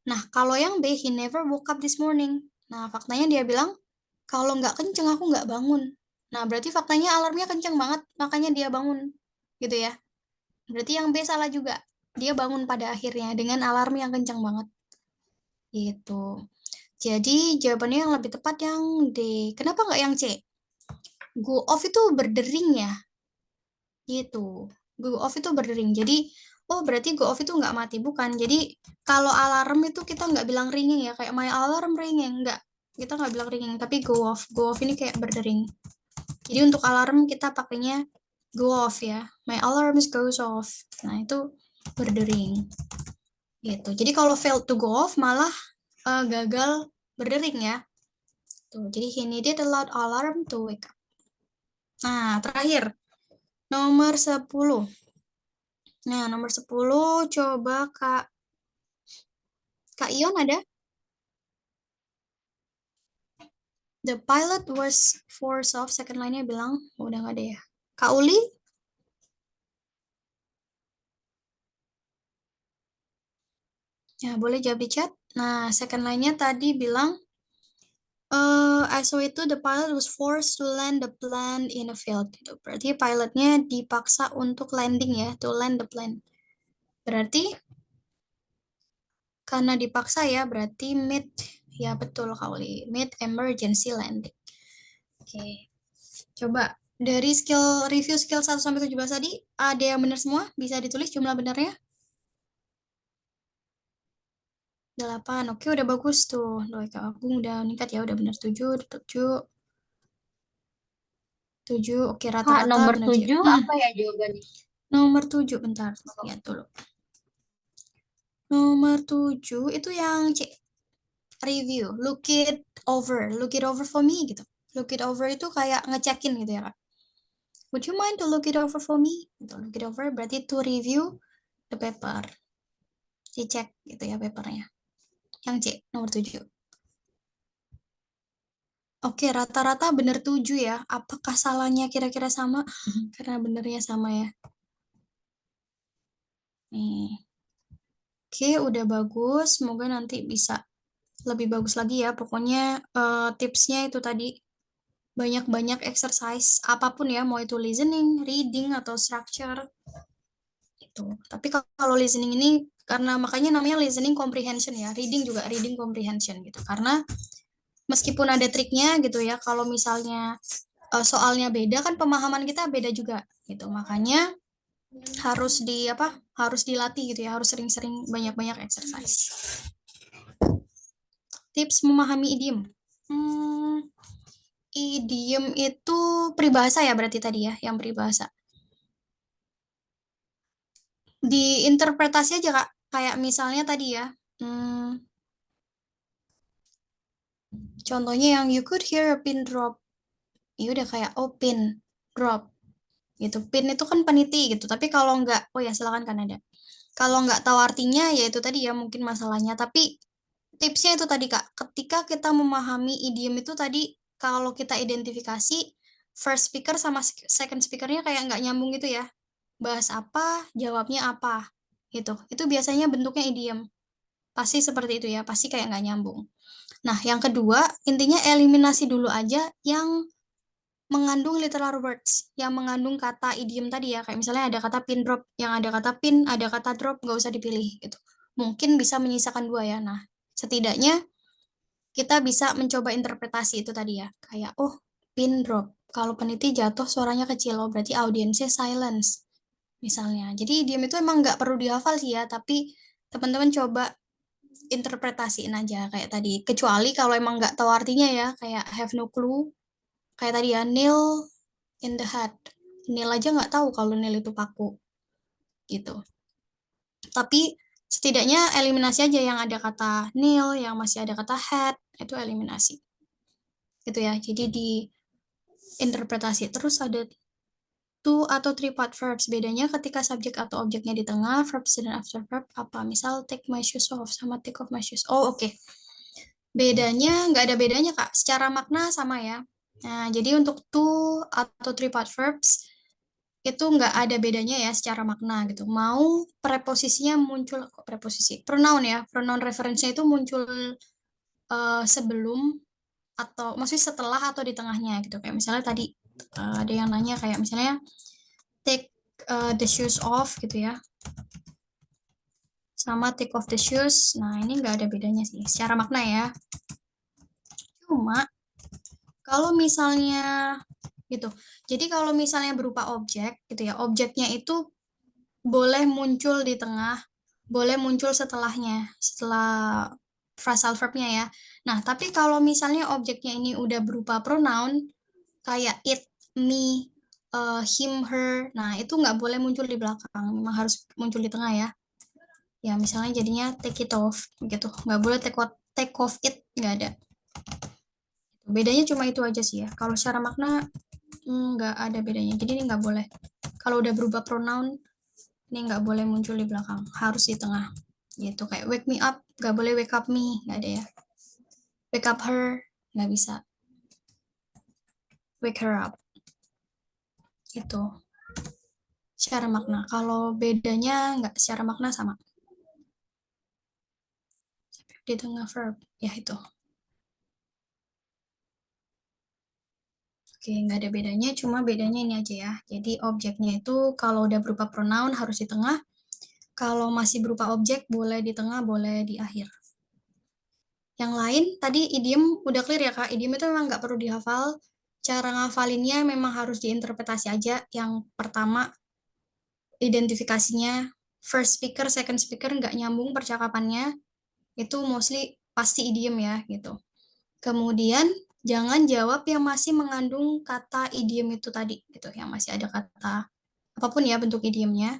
Nah, kalau yang B, he never woke up this morning. Nah, faktanya dia bilang, kalau nggak kenceng aku nggak bangun. Nah, berarti faktanya alarmnya kenceng banget, makanya dia bangun. Gitu ya. Berarti yang B salah juga. Dia bangun pada akhirnya dengan alarm yang kenceng banget. Gitu. Jadi jawabannya yang lebih tepat yang D. Kenapa nggak yang C? Go off itu berdering ya. Gitu. Go off itu berdering. Jadi, oh berarti go off itu nggak mati. Bukan. Jadi kalau alarm itu kita nggak bilang ringing ya. Kayak my alarm ringing. Nggak. Kita nggak bilang ringing. Tapi go off. Go off ini kayak berdering. Jadi untuk alarm kita pakainya go off ya. My alarm goes off. Nah itu berdering. Gitu. Jadi kalau failed to go off malah gagal berdering ya. Tuh, jadi he needed a loud alarm to wake up. Nah, terakhir. Nomor 10. Nah, nomor 10 coba Kak Ion ada? The pilot was forced off. Second line-nya bilang, oh, udah nggak ada ya. Kak Uli? Ya, boleh jawab di chat. Nah, second line-nya tadi bilang, so itu the pilot was forced to land the plane in a field. Gitu. Berarti pilotnya dipaksa untuk landing ya, to land the plane. Berarti karena dipaksa ya, berarti mid, ya betul Kauli, mid emergency landing. Oke, coba dari review skill 1 sampai 17 tadi, ada yang benar semua? Bisa ditulis jumlah benarnya? 8, oke udah bagus tuh. Loh, Kak Agung udah meningkat ya, udah benar 7, 7. 7, oke Kak, rata-rata nomor benar ya. 7 apa ya jawabannya? Nomor 7, bentar, lihat dulu. Nomor 7 itu yang C, review, look it over for me gitu. Look it over itu kayak ngecekin gitu ya Kak. Would you mind to look it over for me? Gitu. Look it over berarti to review the paper. Dicek gitu ya papernya. Yang C, nomor 7. Oke, rata-rata benar 7 ya. Apakah salahnya kira-kira sama? Karena benernya sama ya. Nih. Oke, udah bagus. Semoga nanti bisa lebih bagus lagi ya. Pokoknya tipsnya itu tadi banyak-banyak exercise apapun ya, mau itu listening, reading atau structure itu. Tapi kalau listening ini karena makanya namanya listening comprehension ya, reading juga reading comprehension gitu. Karena meskipun ada triknya gitu ya, kalau misalnya soalnya beda kan pemahaman kita beda juga gitu. Makanya harus harus dilatih gitu ya, harus sering-sering banyak-banyak exercise. Tips memahami idiom. Idiom itu peribahasa ya berarti tadi ya, yang peribahasa. Diinterpretasi aja Kak, kayak misalnya tadi ya, contohnya yang you could hear a pin drop. Ya udah kayak oh pin drop gitu. Pin itu kan peniti gitu. Tapi kalau nggak, oh ya silakan kan ada. Kalau nggak tahu artinya ya itu tadi ya mungkin masalahnya. Tapi tipsnya itu tadi Kak, ketika kita memahami idiom itu tadi kalau kita identifikasi first speaker sama second speakernya kayak nggak nyambung gitu ya. Bahas apa, jawabnya apa gitu. Itu biasanya bentuknya idiom. Pasti seperti itu ya, pasti kayak nggak nyambung. Nah, yang kedua, intinya eliminasi dulu aja yang mengandung literal words, yang mengandung kata idiom tadi ya, kayak misalnya ada kata pin drop, yang ada kata pin, ada kata drop, nggak usah dipilih gitu. Mungkin bisa menyisakan dua ya. Nah, setidaknya kita bisa mencoba interpretasi itu tadi ya, kayak oh pin drop, kalau peniti jatuh suaranya kecil, oh berarti audiensnya silence misalnya. Jadi idiom itu emang nggak perlu dihafal sih ya, tapi teman-teman coba interpretasiin aja kayak tadi. Kecuali kalau emang nggak tahu artinya ya, kayak have no clue, kayak tadi ya, nail in the head. Nail aja nggak tahu kalau nail itu paku, gitu. Tapi setidaknya eliminasi aja yang ada kata nail, yang masih ada kata head, itu eliminasi. Gitu ya, jadi di interpretasi. Terus ada two atau three part verbs. Bedanya ketika subjek atau objeknya di tengah, verbs dan after verb apa? Misal take my shoes off sama take off my shoes. Oh, oke. Bedanya, nggak ada bedanya, Kak. Secara makna sama ya. Nah, jadi untuk two atau three part verbs, itu nggak ada bedanya ya secara makna gitu. Mau preposisinya muncul, kok preposisi? Pronoun ya. Pronoun reference-nya itu muncul sebelum atau maksudnya setelah atau di tengahnya gitu. Kayak misalnya tadi ada yang nanya kayak misalnya take the shoes off gitu ya. Sama take off the shoes. Nah, ini nggak ada bedanya sih secara makna ya. Cuma kalau misalnya gitu. Jadi kalau misalnya berupa objek gitu ya, objeknya itu boleh muncul di tengah, boleh muncul setelahnya, setelah phrasal verbnya ya. Nah, tapi kalau misalnya objeknya ini udah berupa pronoun, kayak it, me, him, her, nah itu nggak boleh muncul di belakang, memang harus muncul di tengah ya. Ya, misalnya jadinya take it off, gitu. Nggak boleh take off it, nggak ada. Bedanya cuma itu aja sih ya. Kalau secara makna, nggak ada bedanya. Jadi ini nggak boleh. Kalau udah berubah pronoun, ini nggak boleh muncul di belakang. Harus di tengah. Gitu. Kayak wake me up, nggak boleh wake up me. Nggak ada ya. Wake up her, nggak bisa. Wake her up. Gitu. Secara makna. Kalau bedanya nggak secara makna sama. Di tengah verb. Ya itu. Oke, nggak ada bedanya, cuma bedanya ini aja ya. Jadi objeknya itu kalau udah berupa pronoun harus di tengah, kalau masih berupa objek boleh di tengah, boleh di akhir. Yang lain, tadi idiom udah clear ya Kak, idiom itu memang nggak perlu dihafal, cara ngafalinnya memang harus diinterpretasi aja. Yang pertama, identifikasinya, first speaker, second speaker nggak nyambung percakapannya, itu mostly pasti idiom ya, gitu. Kemudian jangan jawab yang masih mengandung kata idiom itu tadi gitu, yang masih ada kata apapun ya bentuk idiomnya.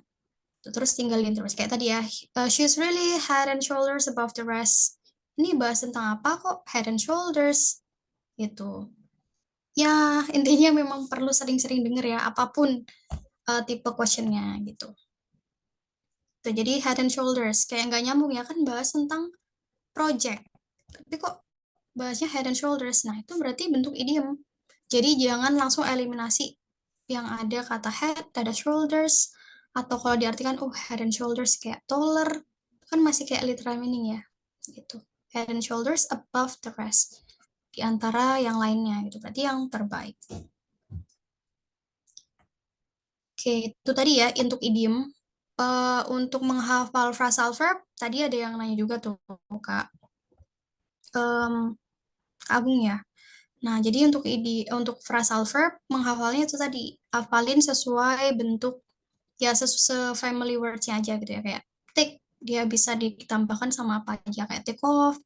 Terus tinggal interpretasi kayak tadi ya. She's really head and shoulders above the rest. Ini bahas tentang apa kok head and shoulders gitu. Ya, intinya memang perlu sering-sering denger ya apapun tipe questionnya gitu. Tuh, jadi head and shoulders kayak nggak nyambung ya kan bahas tentang project. Tapi kok bahasnya head and shoulders. Nah, itu berarti bentuk idiom. Jadi jangan langsung eliminasi yang ada kata head, ada shoulders, atau kalau diartikan, oh head and shoulders kayak taller, kan masih kayak literal meaning ya, gitu. head and shoulders above the rest. Di antara yang lainnya gitu. Berarti yang terbaik. Oke, itu tadi ya untuk idiom. Untuk menghafal phrasal verb, tadi ada yang nanya juga tuh, Kak. Agung ya. Nah, jadi untuk phrasal verb, menghafalnya itu tadi, hafalin sesuai bentuk, ya se-family words-nya aja gitu ya, kayak take, dia bisa ditambahkan sama apa aja, kayak take off,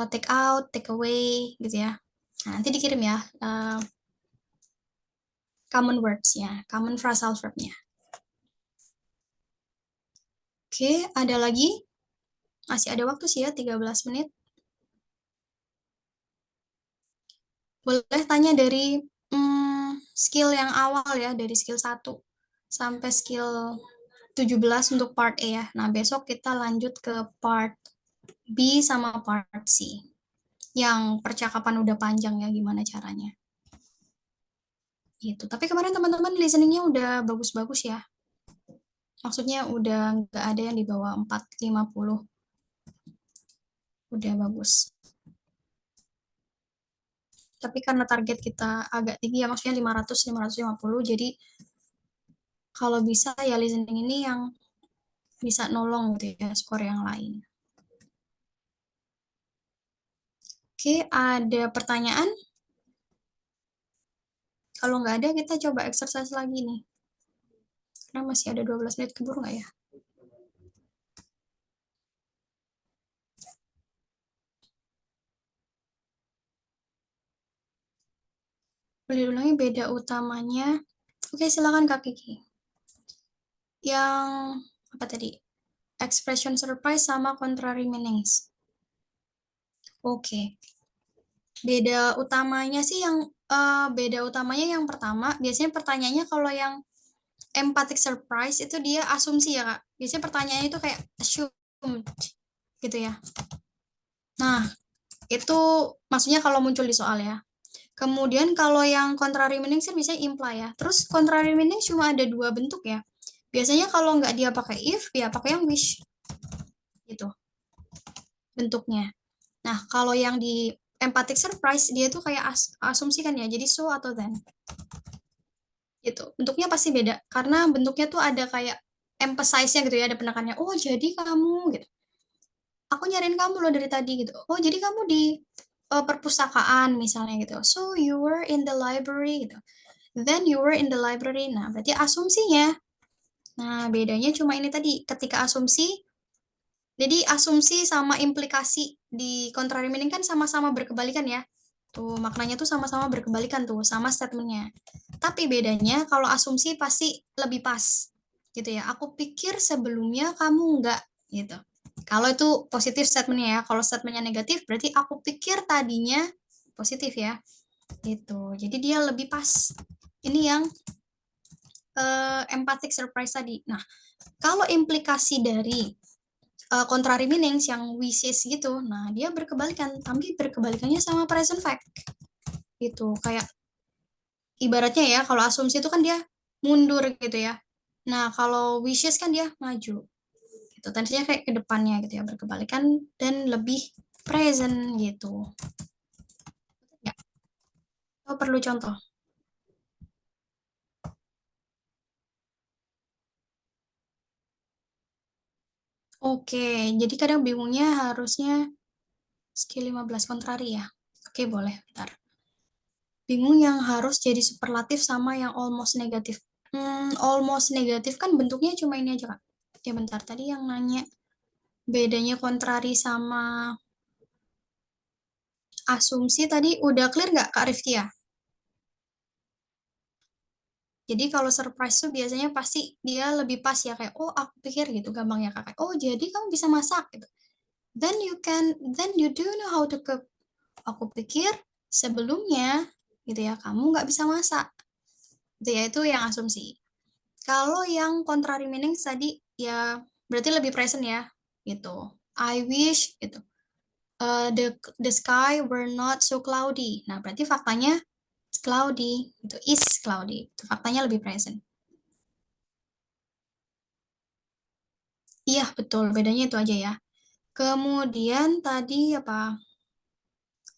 take out, take away, gitu ya. Nah, nanti dikirim ya, common words-nya, common phrasal verb-nya. Oke, ada lagi? Masih ada waktu sih ya, 13 menit. Boleh tanya dari skill yang awal ya, dari skill 1 sampai skill 17 untuk part A ya. Nah, besok kita lanjut ke part B sama part C. Yang percakapan udah panjang ya, gimana caranya. Gitu. Tapi kemarin teman-teman listeningnya udah bagus-bagus ya. Maksudnya udah nggak ada yang di bawah 450. Udah bagus. Tapi karena target kita agak tinggi ya, maksudnya 500-550, jadi kalau bisa ya listening ini yang bisa nolong gitu ya, skor yang lain. Oke, ada pertanyaan? Kalau nggak ada, kita coba exercise lagi nih. Karena masih ada 12 menit, keburu nggak ya? Boleh diulangi beda utamanya. Oke, silakan Kak Kiki. Yang apa tadi? Expression surprise sama contrary meanings. Oke. Beda utamanya sih yang pertama, biasanya pertanyaannya kalau yang empathic surprise itu dia asumsi ya Kak. Biasanya pertanyaannya itu kayak assumed gitu ya. Nah, itu maksudnya kalau muncul di soal ya. Kemudian kalau yang contrary meaning sih biasanya imply ya. Terus contrary meaning cuma ada 2 bentuk ya. Biasanya kalau nggak dia pakai if, ya pakai yang wish. Gitu bentuknya. Nah, kalau yang di empathic surprise, dia tuh kayak asumsi kan ya, jadi so atau then. Gitu. Bentuknya pasti beda, karena bentuknya tuh ada kayak emphasize-nya gitu ya, ada penekannya. Oh, jadi kamu gitu. Aku nyariin kamu loh dari tadi gitu. Oh, jadi kamu di perpustakaan misalnya gitu. So, you were in the library gitu. Then you were in the library. Nah, berarti asumsinya. Nah, bedanya cuma ini tadi, ketika asumsi, jadi asumsi sama implikasi di contrary meaning kan sama-sama berkebalikan ya. Tuh, maknanya tuh sama-sama berkebalikan tuh, sama statementnya. Tapi bedanya kalau asumsi pasti lebih pas. Gitu ya. Aku pikir sebelumnya kamu enggak gitu. Kalau itu positif statementnya ya. Kalau statementnya negatif berarti aku pikir tadinya positif ya. Gitu. Jadi dia lebih pas. Ini yang empathic surprise tadi. Nah, kalau implikasi dari contrary meanings yang wishes gitu, nah dia berkebalikan, tapi berkebalikannya sama present fact. Gitu, kayak ibaratnya ya, kalau asumsi itu kan dia mundur gitu ya. Nah, kalau wishes kan dia maju. Gitu, tensinya kayak ke depannya gitu ya, berkebalikan dan lebih present gitu. Ya. Oh, perlu contoh. Oke, jadi kadang bingungnya harusnya skill 15 kontrari ya. Oke, boleh, bentar. Bingung yang harus jadi superlatif sama yang almost negatif. Almost negatif kan bentuknya cuma ini aja, Kak. Ya bentar, tadi yang nanya bedanya kontrari sama asumsi tadi udah clear nggak, Kak Rifki ya? Jadi kalau surprise tuh biasanya pasti dia lebih pas ya, kayak, oh aku pikir gitu, gampang ya Kak. Oh jadi kamu bisa masak gitu. Then you do know how to cook. Aku pikir sebelumnya gitu ya, kamu nggak bisa masak. Gitu ya, itu yang asumsi. Kalau yang contrary meaning tadi ya berarti lebih present ya, gitu. I wish gitu. The sky were not so cloudy. Nah, berarti faktanya cloudy, itu is cloudy. Itu faktanya lebih present. Iya, betul. Bedanya itu aja ya. Kemudian tadi apa?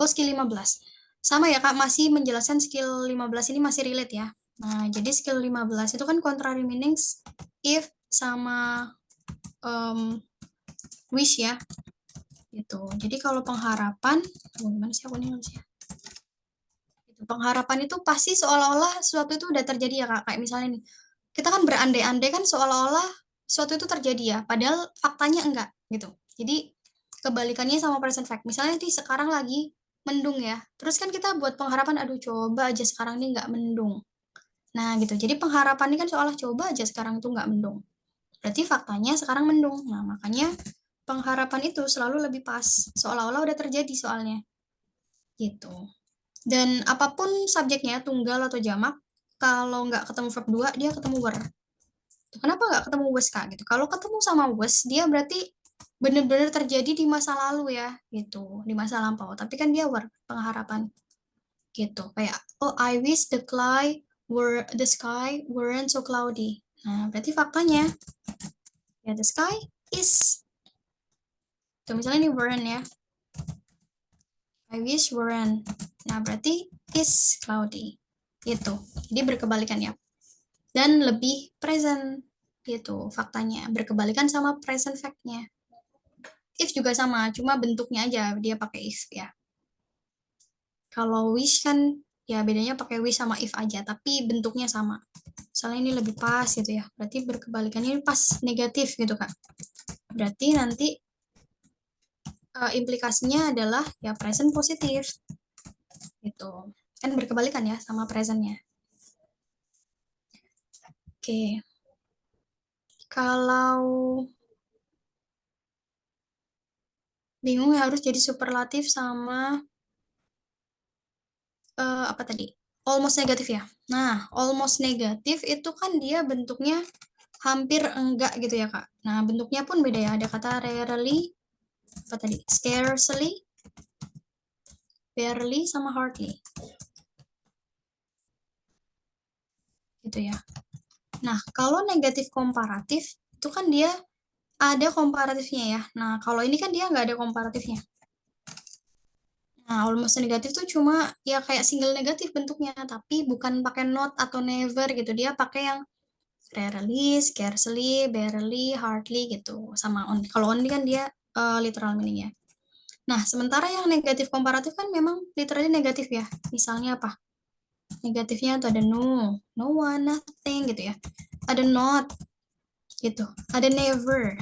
Oh, skill 15. Sama ya, Kak, masih menjelaskan skill 15 ini masih relate ya. Nah, jadi skill 15 itu kan contrary meanings if sama wish ya. Gitu. Jadi kalau pengharapan, gimana sih aku nih nulisnya? Pengharapan itu pasti seolah-olah sesuatu itu udah terjadi ya, Kak. Kayak misalnya nih, kita kan berandai-andai kan seolah-olah sesuatu itu terjadi ya, padahal faktanya enggak gitu. Jadi kebalikannya sama present fact. Misalnya nih sekarang lagi mendung ya, terus kan kita buat pengharapan, aduh coba aja sekarang ini nggak mendung. Nah gitu, jadi pengharapan ini kan seolah coba aja sekarang itu nggak mendung. Berarti faktanya sekarang mendung. Nah makanya pengharapan itu selalu lebih pas, seolah-olah udah terjadi soalnya. Gitu. Dan apapun subjeknya, tunggal atau jamak, kalau nggak ketemu verb 2, dia ketemu were. Kenapa nggak ketemu was, Kak? Gitu. Kalau ketemu sama was, dia berarti benar-benar terjadi di masa lalu ya, gitu, di masa lampau. Tapi kan dia were, pengharapan, gitu. Kayak, oh, I wish the sky weren't so cloudy. Nah, berarti faktanya, ya the sky is. Tuh, misalnya ini weren't ya. I wish weren't. Nah, berarti is cloudy. Gitu. Jadi berkebalikan ya. Dan lebih present gitu faktanya. Berkebalikan sama present fact-nya. If juga sama, cuma bentuknya aja dia pakai if ya. Kalau wish kan ya bedanya pakai wish sama if aja, tapi bentuknya sama. Soalnya ini lebih pas gitu ya. Berarti berkebalikannya pas negatif gitu, Kak. Berarti nanti implikasinya adalah ya present positif. Gitu. Kan berkebalikan ya sama presentnya. Oke. Kalau bingung ya harus jadi superlatif sama apa tadi? Almost negatif ya. Nah, almost negatif itu kan dia bentuknya hampir enggak gitu ya, Kak. Nah, bentuknya pun beda ya. Ada kata rarely, apa tadi? Scarcely, barely, sama hardly. Gitu ya. Nah, kalau negatif komparatif, itu kan dia ada komparatifnya ya. Nah, kalau ini kan dia nggak ada komparatifnya. Nah, almost negatif tuh cuma ya kayak single negatif bentuknya, tapi bukan pakai not atau never gitu. Dia pakai yang rarely, scarcely, barely, hardly gitu. Sama on. Kalau only kan dia literal meaning ya. Nah, sementara yang negatif komparatif kan memang literally negatif ya. Misalnya apa? Negatifnya tuh ada no, no one, nothing gitu ya. Ada not gitu. Ada never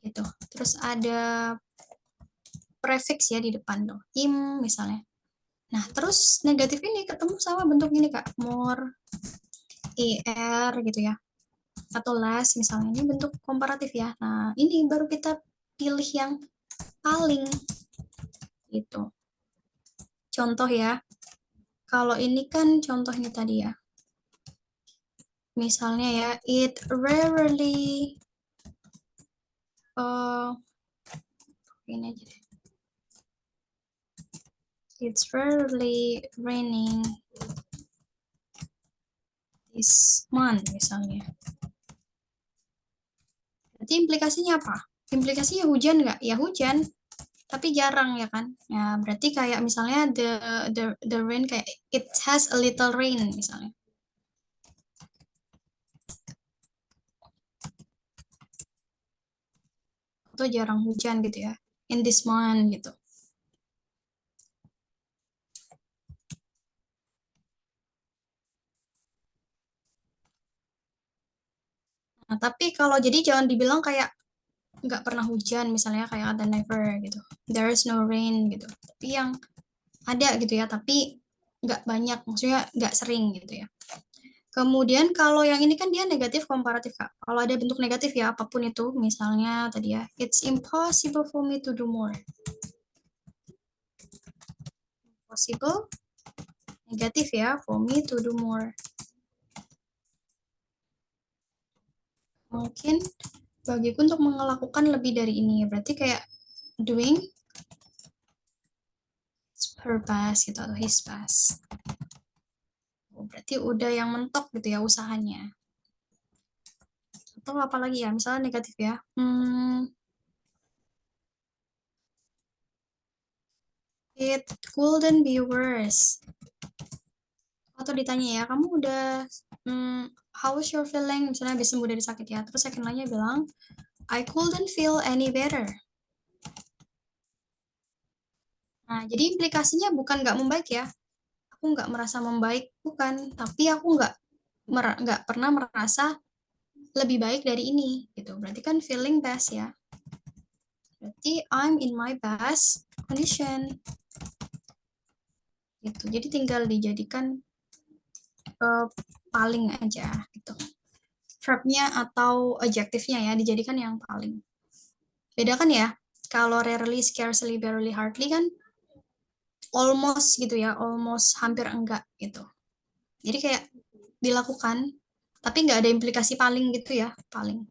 gitu. Terus ada prefix ya di depan tuh. Im misalnya. Nah, terus negatif ini ketemu sama bentuk ini Kak. More, er gitu ya. Atau less misalnya. Ini bentuk komparatif ya. Nah, ini baru kita pilih yang paling gitu. Contoh ya. Kalau ini kan contohnya tadi ya. Misalnya ya, it rarely ini aja deh. It's rarely raining this month misalnya. Berarti implikasinya apa? Implikasinya hujan nggak? Ya hujan, tapi jarang ya kan? Ya berarti kayak misalnya the rain kayak it has a little rain misalnya. Atau jarang hujan gitu ya. In this month gitu. Nah, tapi kalau jadi jangan dibilang kayak nggak pernah hujan misalnya kayak ada never gitu. There is no rain gitu. Tapi yang ada gitu ya, tapi nggak banyak, maksudnya nggak sering gitu ya. Kemudian kalau yang ini kan dia negatif komparatif Kak. Kalau ada bentuk negatif ya apapun itu, misalnya tadi ya, it's impossible for me to do more. Possible, negatif ya, for me to do more. Mungkin bagiku untuk melakukan lebih dari ini, berarti kayak doing her best gitu atau his best. Berarti udah yang mentok gitu ya usahanya. Atau apa lagi ya, misalnya negatif ya. It couldn't be worse. Atau ditanya ya, kamu udah, how was your feeling? Misalnya habis sembuh dari sakit ya. Terus second line-nya bilang, I couldn't feel any better. Nah, jadi implikasinya bukan nggak membaik ya. Aku nggak merasa membaik, bukan. Tapi aku nggak pernah merasa lebih baik dari ini. Gitu. Berarti kan feeling best ya. Berarti I'm in my best condition. Gitu. Jadi tinggal dijadikan paling aja gitu. Verb-nya atau adjektifnya ya dijadikan yang paling. Beda kan ya? Kalau rarely, scarcely, barely, hardly kan almost gitu ya, almost hampir enggak gitu. Jadi kayak dilakukan, tapi nggak ada implikasi paling gitu ya, paling.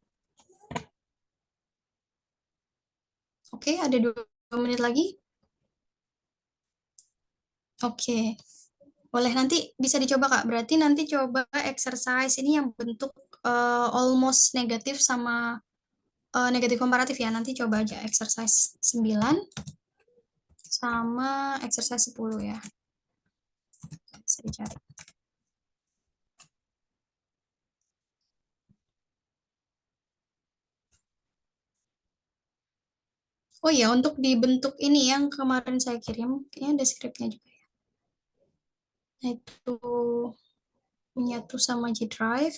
Oke, ada 2 menit lagi. Oke. Boleh, nanti bisa dicoba Kak. Berarti nanti coba exercise ini yang bentuk almost negatif sama negatif komparatif ya. Nanti coba aja exercise 9 sama exercise 10 ya. Bisa dicari. Oh iya, untuk dibentuk ini yang kemarin saya kirim, kayaknya ada skripnya juga ya. Nah, itu menyatu sama G Drive.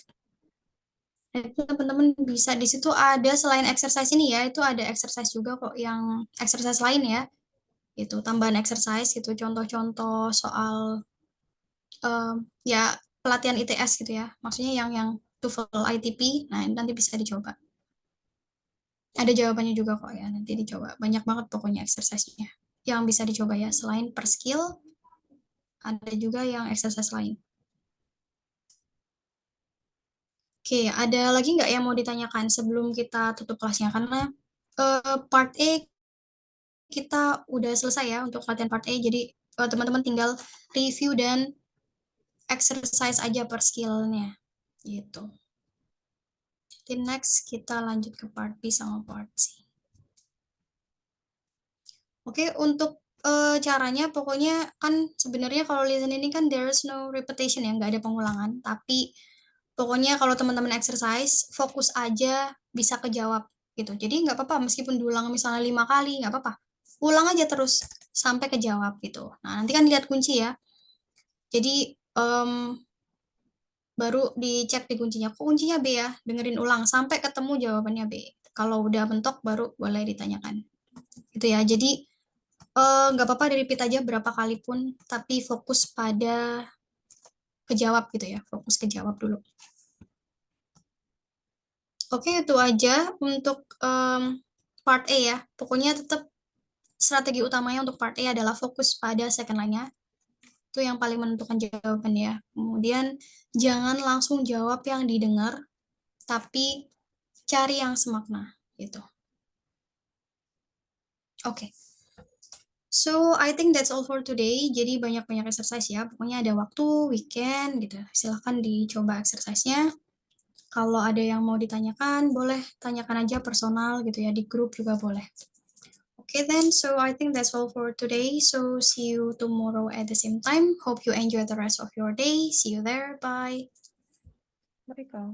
Nah, itu teman-teman bisa di situ ada selain exercise ini ya, itu ada exercise juga kok yang exercise lain ya. Itu tambahan exercise gitu, contoh-contoh soal ya pelatihan ITS gitu ya. Maksudnya yang TOEFL ITP. Nah, nanti bisa dicoba. Ada jawabannya juga kok ya, nanti dicoba. Banyak banget pokoknya exercise-nya yang bisa dicoba ya. Selain per skill, ada juga yang exercise lain. Oke, ada lagi nggak yang mau ditanyakan sebelum kita tutup kelasnya? Karena part A kita udah selesai ya untuk latihan part A, jadi teman-teman tinggal review dan exercise aja per skill-nya. Gitu. Jadi next kita lanjut ke part B sama part C. Oke, untuk caranya pokoknya kan sebenarnya kalau listen ini kan there's no repetition ya, nggak ada pengulangan. Tapi pokoknya kalau teman-teman exercise, fokus aja bisa kejawab gitu. Jadi nggak apa-apa meskipun diulang misalnya 5 kali, nggak apa-apa. Ulang aja terus sampai kejawab gitu. Nah, nanti kan lihat kunci ya. Jadi baru dicek di kuncinya. Kok kuncinya B ya? Dengerin ulang sampai ketemu jawabannya B. Kalau udah mentok baru boleh ditanyakan. Gitu ya. Jadi nggak apa-apa di-repeat aja berapa kali pun, tapi fokus pada kejawab gitu ya, fokus kejawab dulu. Oke, itu aja untuk part A ya. Pokoknya tetap strategi utamanya untuk part A adalah fokus pada second line-nya. Itu yang paling menentukan jawaban ya. Kemudian jangan langsung jawab yang didengar, tapi cari yang semakna gitu. Oke. So, I think that's all for today. Jadi banyak-banyak exercise ya. Pokoknya ada waktu, weekend gitu. Silahkan dicoba exercise-nya. Kalau ada yang mau ditanyakan, boleh tanyakan aja personal gitu ya. Di grup juga boleh. Okay then, so I think that's all for today. So, see you tomorrow at the same time. Hope you enjoy the rest of your day. See you there. Bye. Let it go.